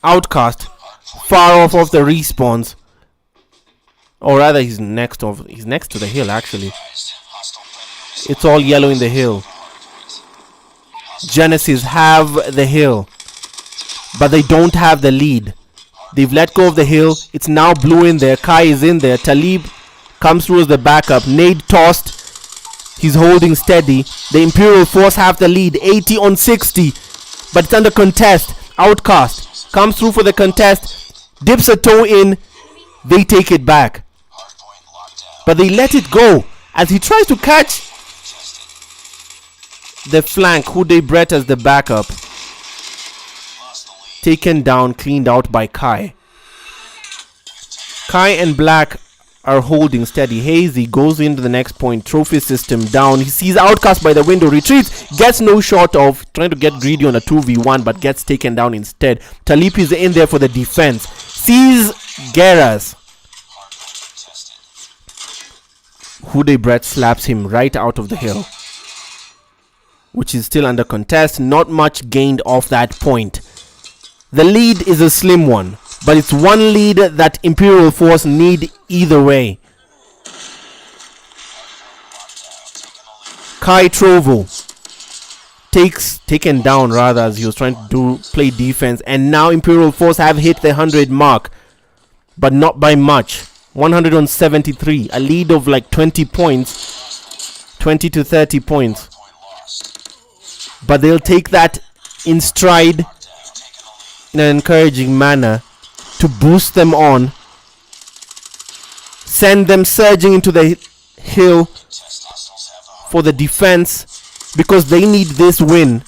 [SPEAKER 4] Outcast, far off of the respawns. Or rather, he's next to the hill actually. It's all yellow in the hill. Genesis have the hill, but they don't have the lead. They've let go of the hill. It's now blue in there. Kai is in there. Talib comes through as the backup. Nade tossed. He's holding steady. The Imperial Force have the lead, 80 on 60, but it's under contest. Outcast comes through for the contest, dips a toe in. They take it back, but they let it go as he tries to catch the flank. Hude Brett as the backup. Taken down, cleaned out by Kai. Kai and Black are holding steady. Hazy goes into the next point. Trophy system down. He sees Outcast by the window, retreats, gets no shot of, trying to get greedy on a 2v1, but gets taken down instead. Talip is in there for the defense. Sees Geras. Hude Brett slaps him right out of the hill, which is still under contest. Not much gained off that point. The lead is a slim one, but it's one lead that Imperial Force need either way. Kai Trovo taken down rather, as he was trying to play defense, and now Imperial Force have hit the 100 mark, but not by much. 100 on 73, a lead of like 20 points, 20 to 30 points. But they'll take that in stride in an encouraging manner to boost them on, send them surging into the hill for the defense, because they need this win,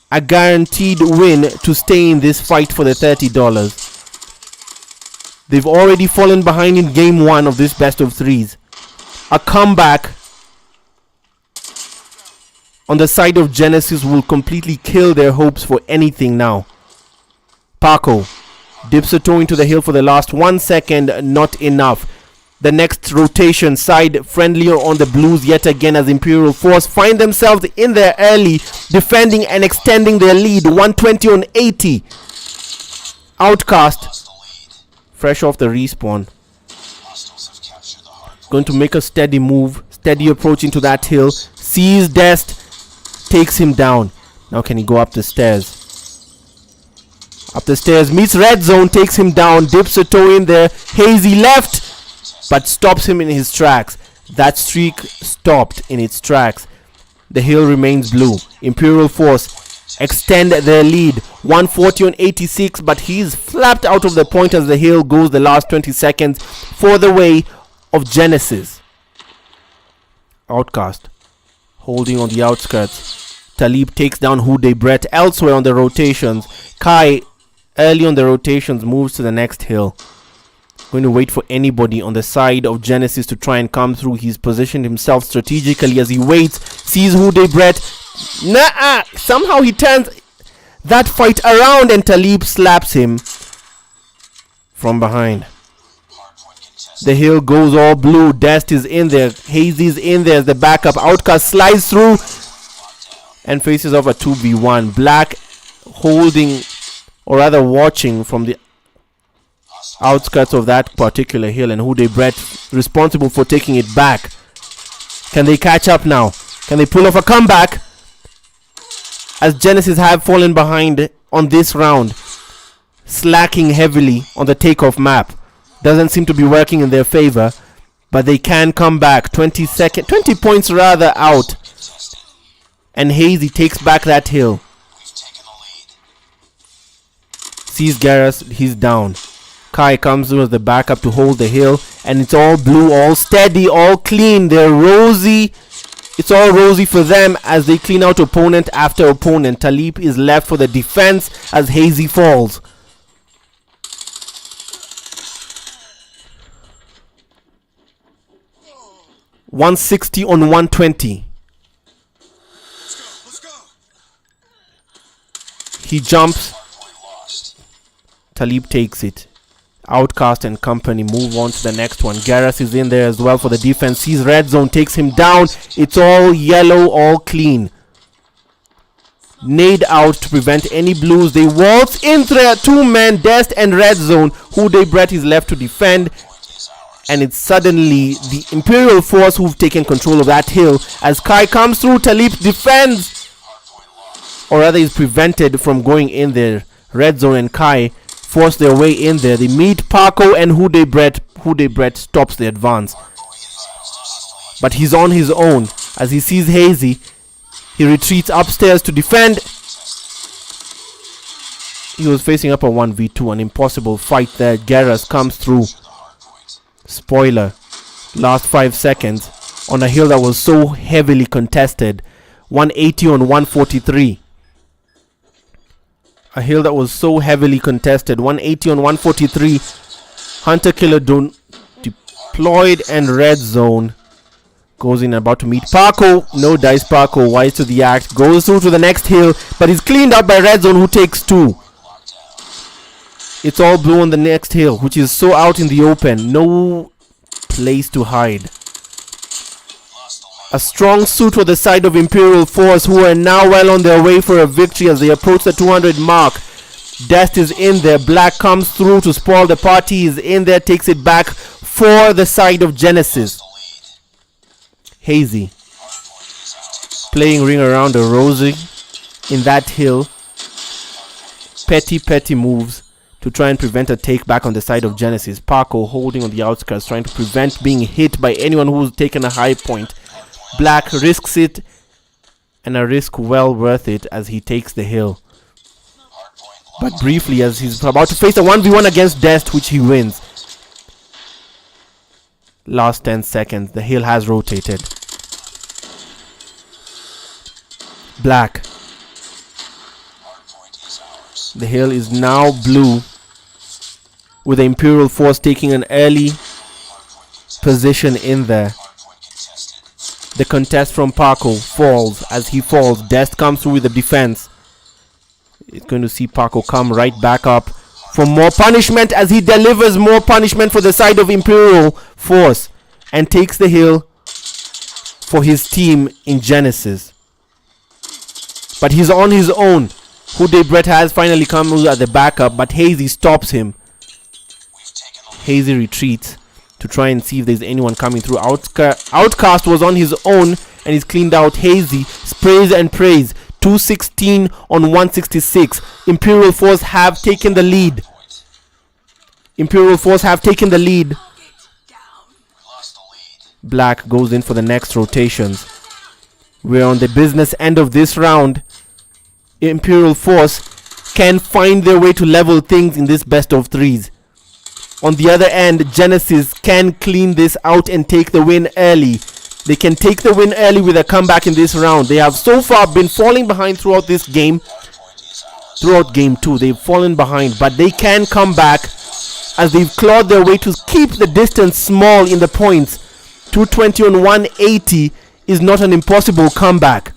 [SPEAKER 4] a guaranteed win to stay in this fight for the $30. They've already fallen behind in game 1 of this best of 3s. A comeback on the side of Genesis will completely kill their hopes for anything now. Paco dips a toe into the hill for the last 1 second, not enough. The next rotation side friendlier on the Blues yet again, as Imperial Force find themselves in there early, defending and extending their lead, 120 on 80. Outcast, fresh off the respawn, going to make a steady move, steady approach into that hill. Sees Dest, takes him down. Now can he go up the stairs? Up the stairs, meets Red Zone, takes him down, dips a toe in there. Hazy left, but stops him in his tracks. That streak stopped in its tracks. The hill remains blue. Imperial Force extend their lead, 140 on 86, but he's flapped out of the point as the hill goes the last 20 seconds for the way of Genesis. Outcast holding on the outskirts. Talib takes down Hude Brett elsewhere on the rotations. Kai, early on the rotations, moves to the next hill. Going to wait for anybody on the side of Genesis to try and come through. He's positioned himself strategically as he waits. Sees Hude Brett. Somehow he turns that fight around and Talib slaps him from behind. The hill goes all blue. Dest is in there. Hazy's in there as the backup. Outcast slides through and faces off a 2v1. Black holding, or rather watching from the outskirts of that particular hill, and Hude Brett responsible for taking it back. Can they catch up now? Can they pull off a comeback? As Genesis have fallen behind on this round, slacking heavily on the takeoff map. Doesn't seem to be working in their favor, but they can come back. 20 points rather out. And Hazy takes back that hill. Sees Garrus, he's down. Kai comes through as the backup to hold the hill, and it's all blue, all steady, all clean. They're rosy. It's all rosy for them as they clean out opponent after opponent. Talib is left for the defense as Hazy falls. $160 on $120. He jumps. Talib takes it. Outcast and company move on to the next one. Garrus is in there as well for the defense. Sees red zone, takes him down. It's all yellow, all clean. Nade out to prevent any blues. They waltz in there. 2 men, Dest and red zone. Hude Brett is left to defend. And it's suddenly the Imperial Force who've taken control of that hill. As Kai comes through, Talib defends. Or rather is prevented from going in there. Red zone and Kai force their way in there. They meet Paco and Hude Brett. Hude Brett stops the advance. But he's on his own. As he sees Hazy, he retreats upstairs to defend. He was facing up a 1v2, an impossible fight there. Garrus comes through. Spoiler. Last 5 seconds on a hill that was so heavily contested. 180 on 143. A hill that was so heavily contested. 180 on 143. Hunter Killer deployed and red zone. Goes in about to meet Paco. No dice. Paco wise to the act. Goes through to the next hill. But he's cleaned up by red zone who takes 2. It's all blue on the next hill, which is so out in the open. No place to hide. A strong suit for the side of Imperial Force, who are now well on their way for a victory as they approach the 200 mark. Dest is in there. Black comes through to spoil the party. He's in there, takes it back for the side of Genesis. Hazy playing ring around a rosy in that hill. Petty moves to try and prevent a take back on the side of Genesis. Paco holding on the outskirts, trying to prevent being hit by anyone who's taken a high point. Black risks it, and a risk well worth it as he takes the hill. But briefly, as he's about to face a 1v1 against Dest, which he wins. Last 10 seconds, the hill has rotated. Black. The hill is now blue, with the Imperial Force taking an early position in there. The contest from Paco falls. As he falls, Dest comes through with the defense. It's going to see Paco come right back up for more punishment as he delivers more punishment for the side of Imperial Force and takes the hill for his team in Genesis. But he's on his own. Hude Brett has finally come at the backup, but Hazy stops him. Hazy retreats to try and see if there's anyone coming through. Outcast was on his own and he's cleaned out. Hazy sprays and prays. 216 on 166. Imperial Force have taken the lead. Imperial Force have taken the lead. Black goes in for the next rotations. We're on the business end of this round. Imperial Force can find their way to level things in this best of 3s. On the other end, Genesis can clean this out and take the win early. They can take the win early with a comeback in this round. They have so far been falling behind throughout this game. Throughout game 2, they've fallen behind, but they can come back as they've clawed their way to keep the distance small in the points. 220 on 180 is not an impossible comeback.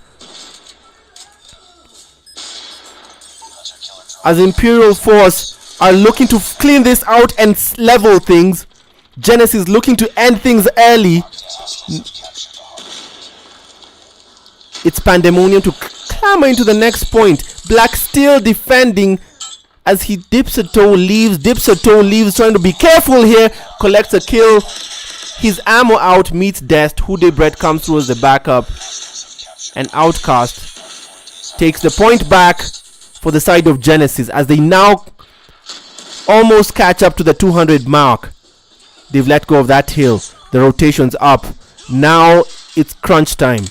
[SPEAKER 4] As Imperial Force are looking to clean this out and level things, Genesis looking to end things early. It's pandemonium to clamber into the next point. Black still defending as he dips a toe, leaves, trying to be careful here. Collects a kill His ammo out meets Dest. Hudebret comes through as the backup. And Outcast takes the point back for the side of Genesis as they now almost catch up to the 200 mark. They've let go of that hill. The rotation's up. Now it's crunch time.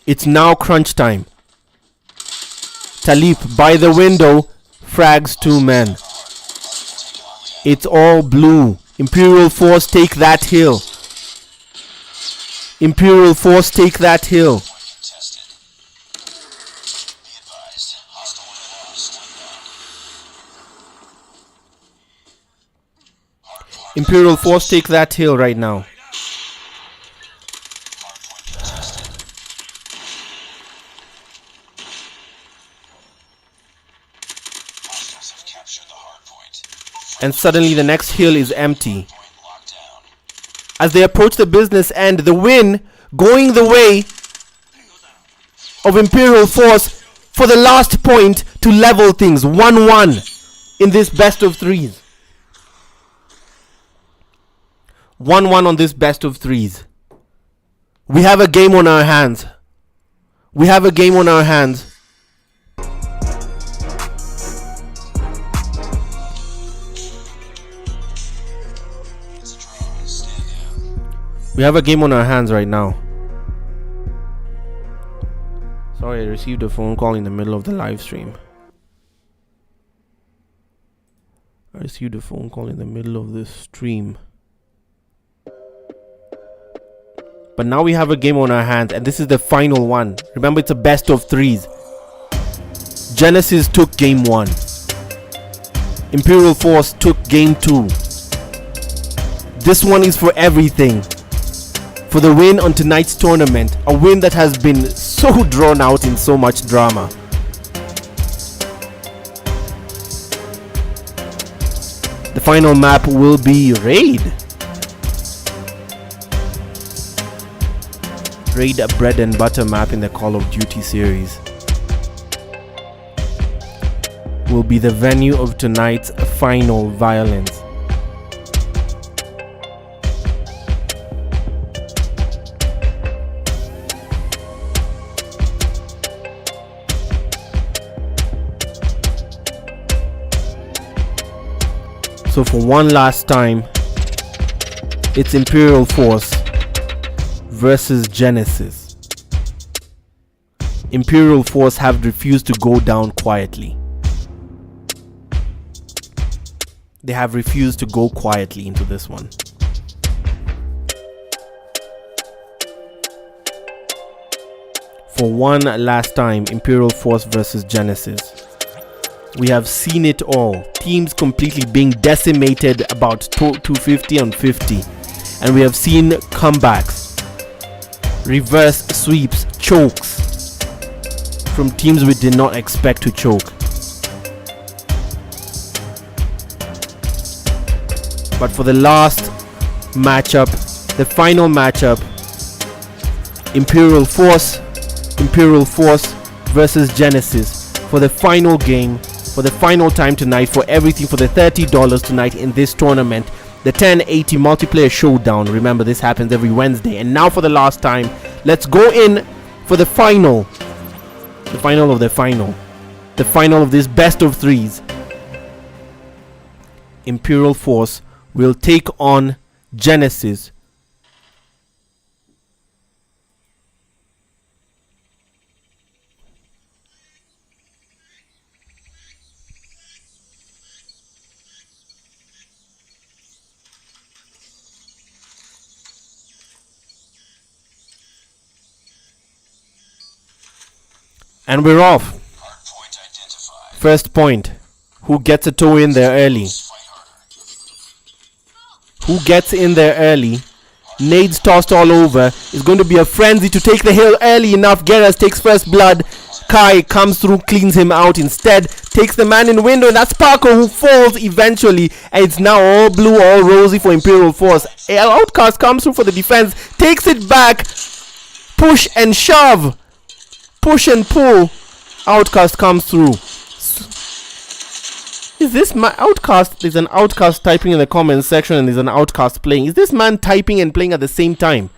[SPEAKER 4] It's now crunch time. Talib by the window frags 2 men. It's all blue. Imperial Force take that hill. Imperial Force take that hill. Imperial Force take that hill right now. And suddenly the next hill is empty. As they approach the business end, the win going the way of Imperial Force for the last point to level things 1-1 in this best of threes. 1-1 on this best of threes. We have a game on our hands. We have a game on our hands. We have a game on our hands right now. Sorry, I received a phone call in the middle of the live stream. I received a phone call in the middle of this stream. But now we have a game on our hands, and this is the final one. Remember, it's a best of threes. Genesis took game 1. Imperial Force took game 2. This one is for everything. For the win on tonight's tournament, a win that has been so drawn out in so much drama. The final map will be Raid. Raid, a bread and butter map in the Call of Duty series, will be the venue of tonight's final violence. So for one last time, it's Imperial Force versus Genesis. Imperial Force have refused to go down quietly. They have refused to go quietly into this one. For one last time, Imperial Force versus Genesis. We have seen it all. Teams completely being decimated about 250 and 50. And we have seen comebacks, reverse sweeps, chokes from teams we did not expect to choke. But for the last matchup, the final matchup, Imperial Force versus Genesis for the final game, for the final time tonight, for everything, for the $30 tonight in this tournament, the 1080 multiplayer showdown. Remember, this happens every Wednesday. And now for the last time, let's go in for the final of the final of this best of threes. Imperial Force will take on Genesis. And we're off. First point. Who gets a toe in there early? Who gets in there early? Nades tossed all over. It's going to be a frenzy to take the hill early enough. Geras takes first blood. Kai comes through, cleans him out instead. Takes the man in window, and that's Parker who falls eventually. And it's now all blue, all rosy for Imperial Force. Outcast comes through for the defense. Takes it back. Push and shove. Push and pull. Outcast comes through. Is this my outcast? There's an outcast typing in the comments section and there's an outcast playing. Is this man typing and playing at the same time?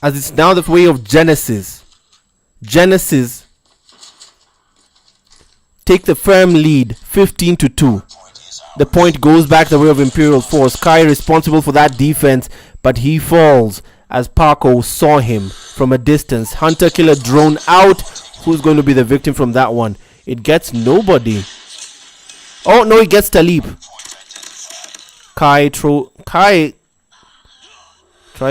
[SPEAKER 4] As it's now the way of Genesis. Genesis take the firm lead, 15-2. The point goes back the way of Imperial Force. Kai responsible for that defense, but he falls as Paco saw him from a distance. Hunter killer drone out. Who's going to be the victim from that one? It gets nobody. Oh no, it gets Talib. Kai tries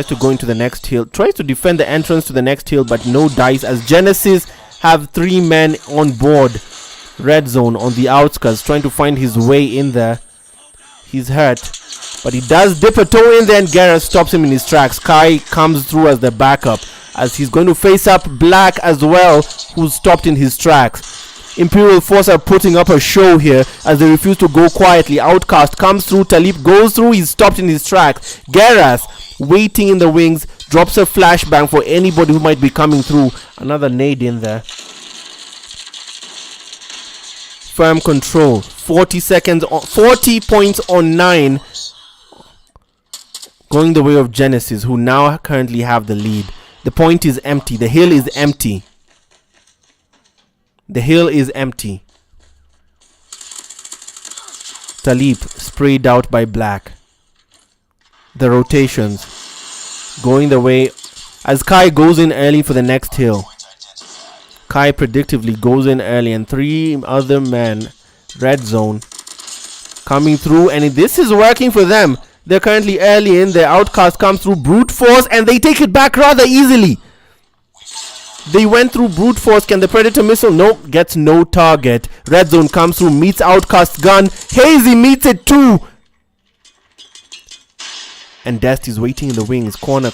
[SPEAKER 4] to go into the next hill. Tries to defend the entrance to the next hill, but no dice as Genesis have 3 men on board. Red zone on the outskirts, trying to find his way in there. He's hurt, but he does dip a toe in there and Gareth stops him in his tracks. Kai comes through as the backup, as he's going to face up Black as well, who's stopped in his tracks. Imperial Force are putting up a show here as they refuse to go quietly. Outcast comes through, Talib goes through, he's stopped in his tracks. Gareth waiting in the wings, drops a flashbang for anybody who might be coming through. Another nade in there. Firm control. 40 points on 9. Going the way of Genesis, who now currently have the lead. The point is empty. The hill is empty. The hill is empty. Talib sprayed out by Black. The rotations going the way as Kai goes in early for the next hill. Kai predictively goes in early and 3 other men, red zone, coming through, and this is working for them. They're currently early in. Their outcast comes through brute force and they take it back rather easily. They went through brute force. Can the predator missile? Nope, gets no target. Red zone comes through, meets outcast gun. Hazy meets it too. And Dest is waiting in the wings. Corner.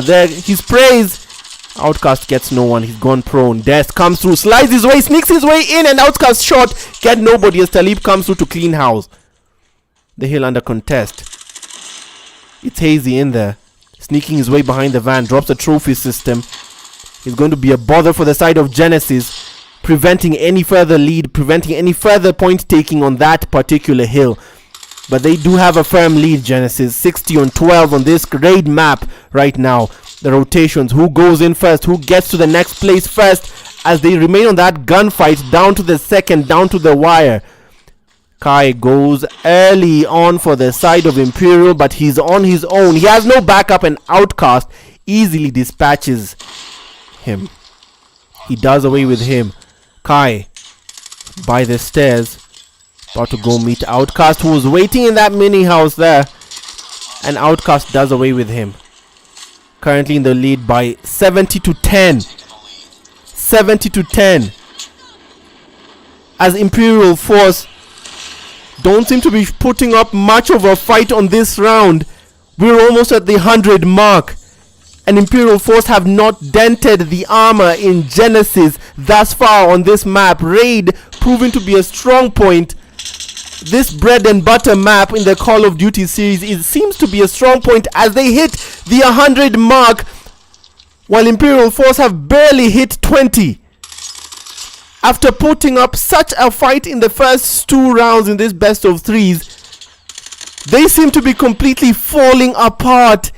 [SPEAKER 4] There he sprays. Outcast gets no one. He's gone prone. Dest comes through, slides his way, sneaks his way in, and Outcast shot. Get nobody as Talib comes through to clean house. The hill under contest. It's Hazy in there, sneaking his way behind the van. Drops a trophy system. He's going to be a bother for the side of Genesis, preventing any further lead, preventing any further point taking on that particular hill. But they do have a firm lead, Genesis. 60-12 on this raid map right now. The rotations, who goes in first, who gets to the next place first, as they remain on that gunfight down to the second, down to the wire. Kai goes early on for the side of Imperial, but he's on his own. He has no backup, and Outcast easily dispatches him. He does away with him. Kai by the stairs, about to go meet Outcast, who was waiting in that mini house there, and Outcast does away with him. Currently in the lead by 70-10. 70-10. As Imperial Force don't seem to be putting up much of a fight on this round. We're almost at the 100 mark. And Imperial Force have not dented the armor in Genesis thus far on this map. Raid proving to be a strong point. This bread and butter map in the Call of Duty series seems to be a strong point as they hit the 100 mark, while Imperial Force have barely hit 20. After putting up such a fight in the first 2 rounds in this best of 3s, they seem to be completely falling apart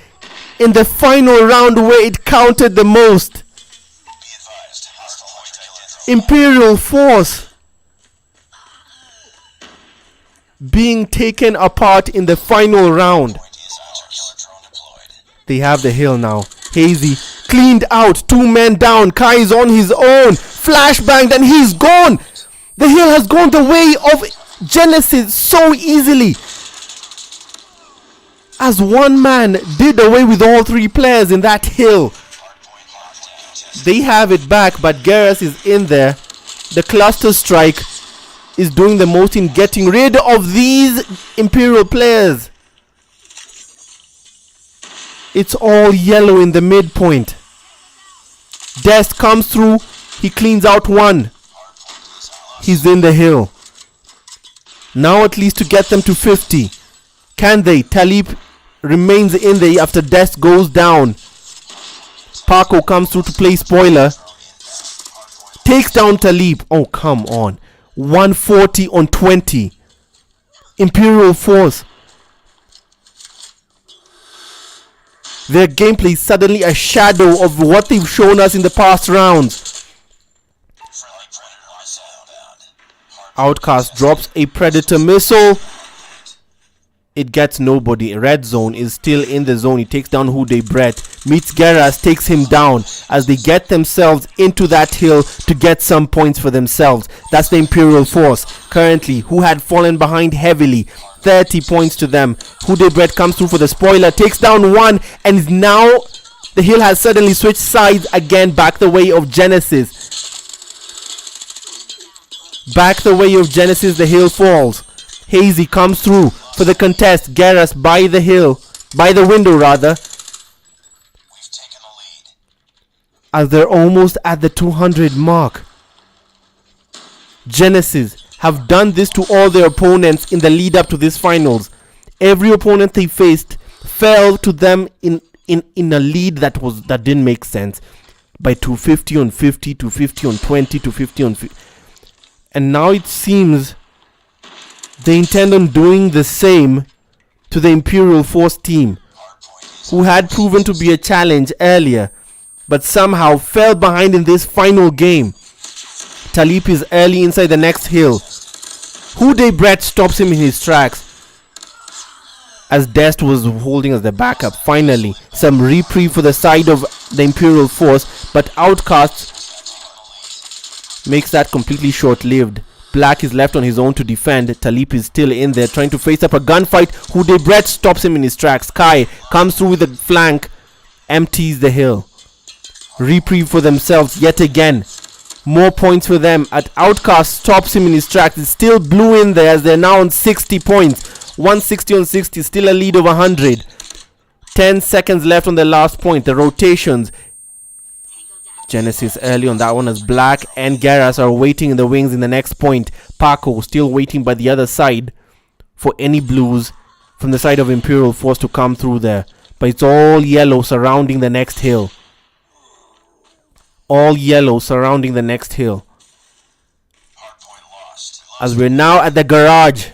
[SPEAKER 4] in the final round where it counted the most. Imperial Force being taken apart in the final round. They have the hill now. Hazy cleaned out, 2 men down. Kai is on his own, flashbanged, and he's gone. The hill has gone the way of Genesis so easily, as one man did away with all 3 players in that hill. They have it back, but Garrus is in there. The cluster strike is doing the most in getting rid of these Imperial players. It's all yellow in the midpoint. Dest comes through. He cleans out 1. He's in the hill. Now at least to get them to 50. Can they? Talib remains in there after Dest goes down. Paco comes through to play spoiler. Takes down Talib. Oh, come on. 140 on 20. Imperial Force. Their gameplay is suddenly a shadow of what they've shown us in the past rounds.
[SPEAKER 5] Friendly Predator missile down.
[SPEAKER 4] Outcast drops a Predator missile. It gets nobody. Red Zone is still in the zone. He takes down Hude Brett. Meets Geras, takes him down as they get themselves into that hill to get some points for themselves. That's the Imperial Force currently, who had fallen behind heavily. 30 points to them. Hude Brett comes through for the spoiler, takes down one, and now the hill has suddenly switched sides again, back the way of Genesis. Back the way of Genesis, the hill falls. Hazy comes through for the contest. Geras by the hill, by the window rather,
[SPEAKER 5] We've taken the lead.
[SPEAKER 4] as they're almost at the 200 mark. Genesis have done this to all their opponents in the lead up to this finals. Every opponent they faced fell to them in a lead that didn't make sense, by 250 on 50, 250 on 20, 250 on 50. And now it seems they intend on doing the same to the Imperial Force team, who had proven to be a challenge earlier, but somehow fell behind in this final game. Talib is early inside the next hill. Hude Brett stops him in his tracks as Dest was holding as the backup. Finally, some reprieve for the side of the Imperial Force, but Outcast makes that completely short-lived. Black is left on his own to defend. Talib is still in there trying to face up a gunfight. Hude Brett stops him in his tracks. Kai comes through with a flank, empties the hill. Reprieve for themselves yet again. More points for them. At Outcast stops him in his tracks. It's still blue in there as they're now on 60 points. 160 on 60, still a lead of 100. 10 seconds left on the last point. The rotations. Genesis early on that one as Black and Geras are waiting in the wings in the next point. Paco still waiting by the other side for any blues from the side of Imperial Force to come through there. But it's all yellow surrounding the next hill. All yellow surrounding the next hill.
[SPEAKER 5] Hardpoint lost.
[SPEAKER 4] As we're now at the garage.
[SPEAKER 5] Killer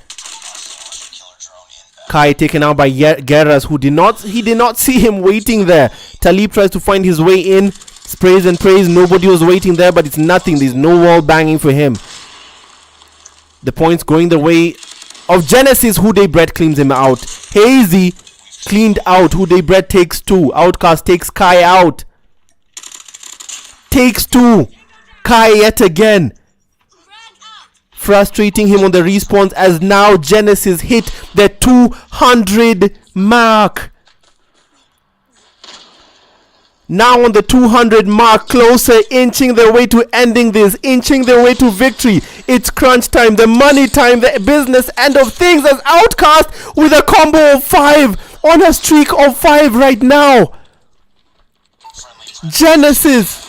[SPEAKER 5] drone inbound.
[SPEAKER 4] Kai taken out by Geras, who did not see him waiting there. Talib tries to find his way in. Sprays and prays. Nobody was waiting there, but it's nothing. There's no wall banging for him. The points going the way of Genesis. Hude Brett cleans him out. Hazy cleaned out. Hude Brett takes two. Outcast takes Kai out. Takes two. Kai yet again. Frustrating him on the respawns as now Genesis hit the 200 mark. Now on the 200 mark, closer, inching their way to ending this, inching their way to victory. It's crunch time, the money time, the business end of things as Outcast with a combo of 5 on a streak of 5 right now. Genesis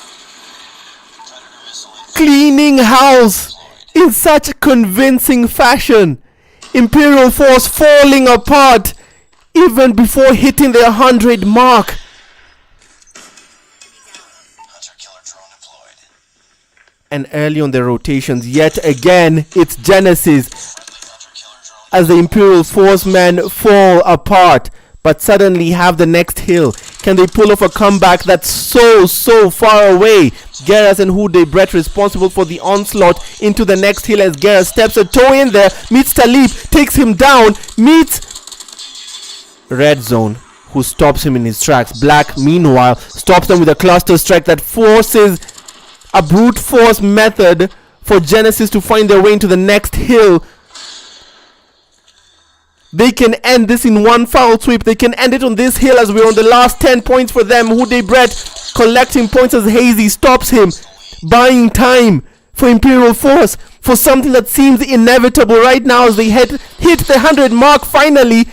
[SPEAKER 4] cleaning house in such a convincing fashion. Imperial Force falling apart even before hitting their 100 mark.
[SPEAKER 5] Hunter-killer drone deployed.
[SPEAKER 4] And early on the rotations, yet again, it's Genesis
[SPEAKER 5] Hunter-killer drone
[SPEAKER 4] as the Imperial Force men fall apart, but suddenly have the next hill. Can they pull off a comeback that's so far away? Geras and Hude Brett responsible for the onslaught into the next hill as Geras steps a toe in there, meets Talib, takes him down, meets Red Zone, who stops him in his tracks. Black, meanwhile, stops them with a cluster strike that forces a brute force method for Genesis to find their way into the next hill. They can end this in one foul sweep. They can end it on this hill as we're on the last 10 points for them. Hude Brett collecting points as Hazy stops him, buying time for Imperial Force for something that seems inevitable right now as they hit the 100 mark finally.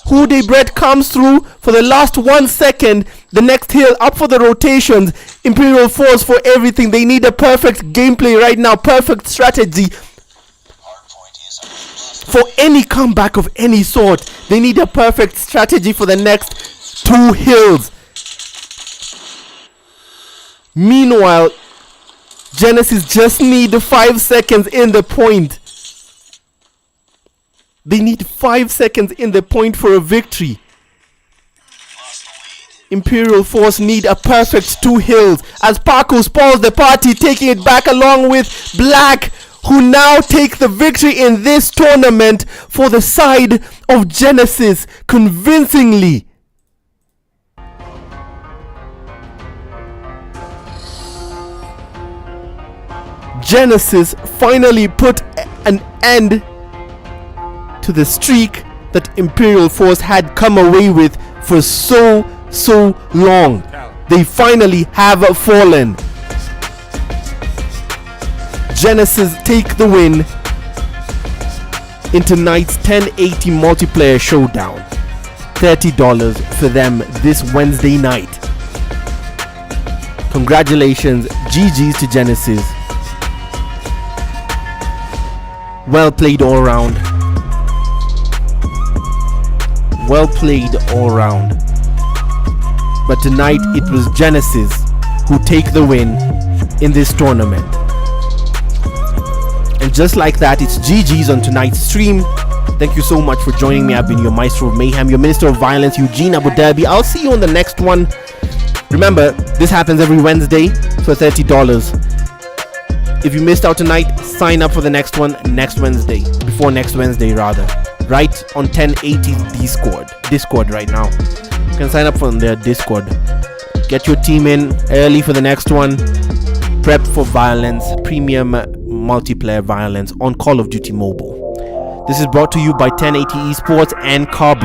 [SPEAKER 4] Hude Brett comes through for the last 1 second. The next hill up for the rotations. Imperial Force for everything. They need a perfect gameplay right now, perfect strategy.
[SPEAKER 5] hardpoint is under
[SPEAKER 4] For any comeback of any sort, they need a perfect strategy for the next 2 hills. Meanwhile, Genesis just need 5 seconds in the point. They need 5 seconds in the point for a victory. Imperial Force need a perfect 2 hills as Paco spoils the party, taking it back along with Black, who now take the victory in this tournament for the side of Genesis convincingly. Genesis finally put an end to the streak that Imperial Force had come away with for so long. They finally have fallen. Genesis take the win in tonight's 1080 multiplayer showdown. $30 for them this Wednesday night. Congratulations, GG's to Genesis. Well played all round. Well played all round. But tonight it was Genesis who take the win in this tournament. And just like that, it's GG's on tonight's stream. Thank you so much for joining me. I've been your Maestro of Mayhem, your Minister of Violence, Eugene Abu Dhabi. I'll see you on the next one. Remember, this happens every Wednesday for $30. If you missed out tonight, sign up for the next one next Wednesday. Before next Wednesday, rather. Right on 1080 Discord right now. You can sign up for their Discord. Get your team in early for the next one. Prep for violence, premium multiplayer violence on Call of Duty Mobile. This is brought to you by 1080 Esports and Carbon.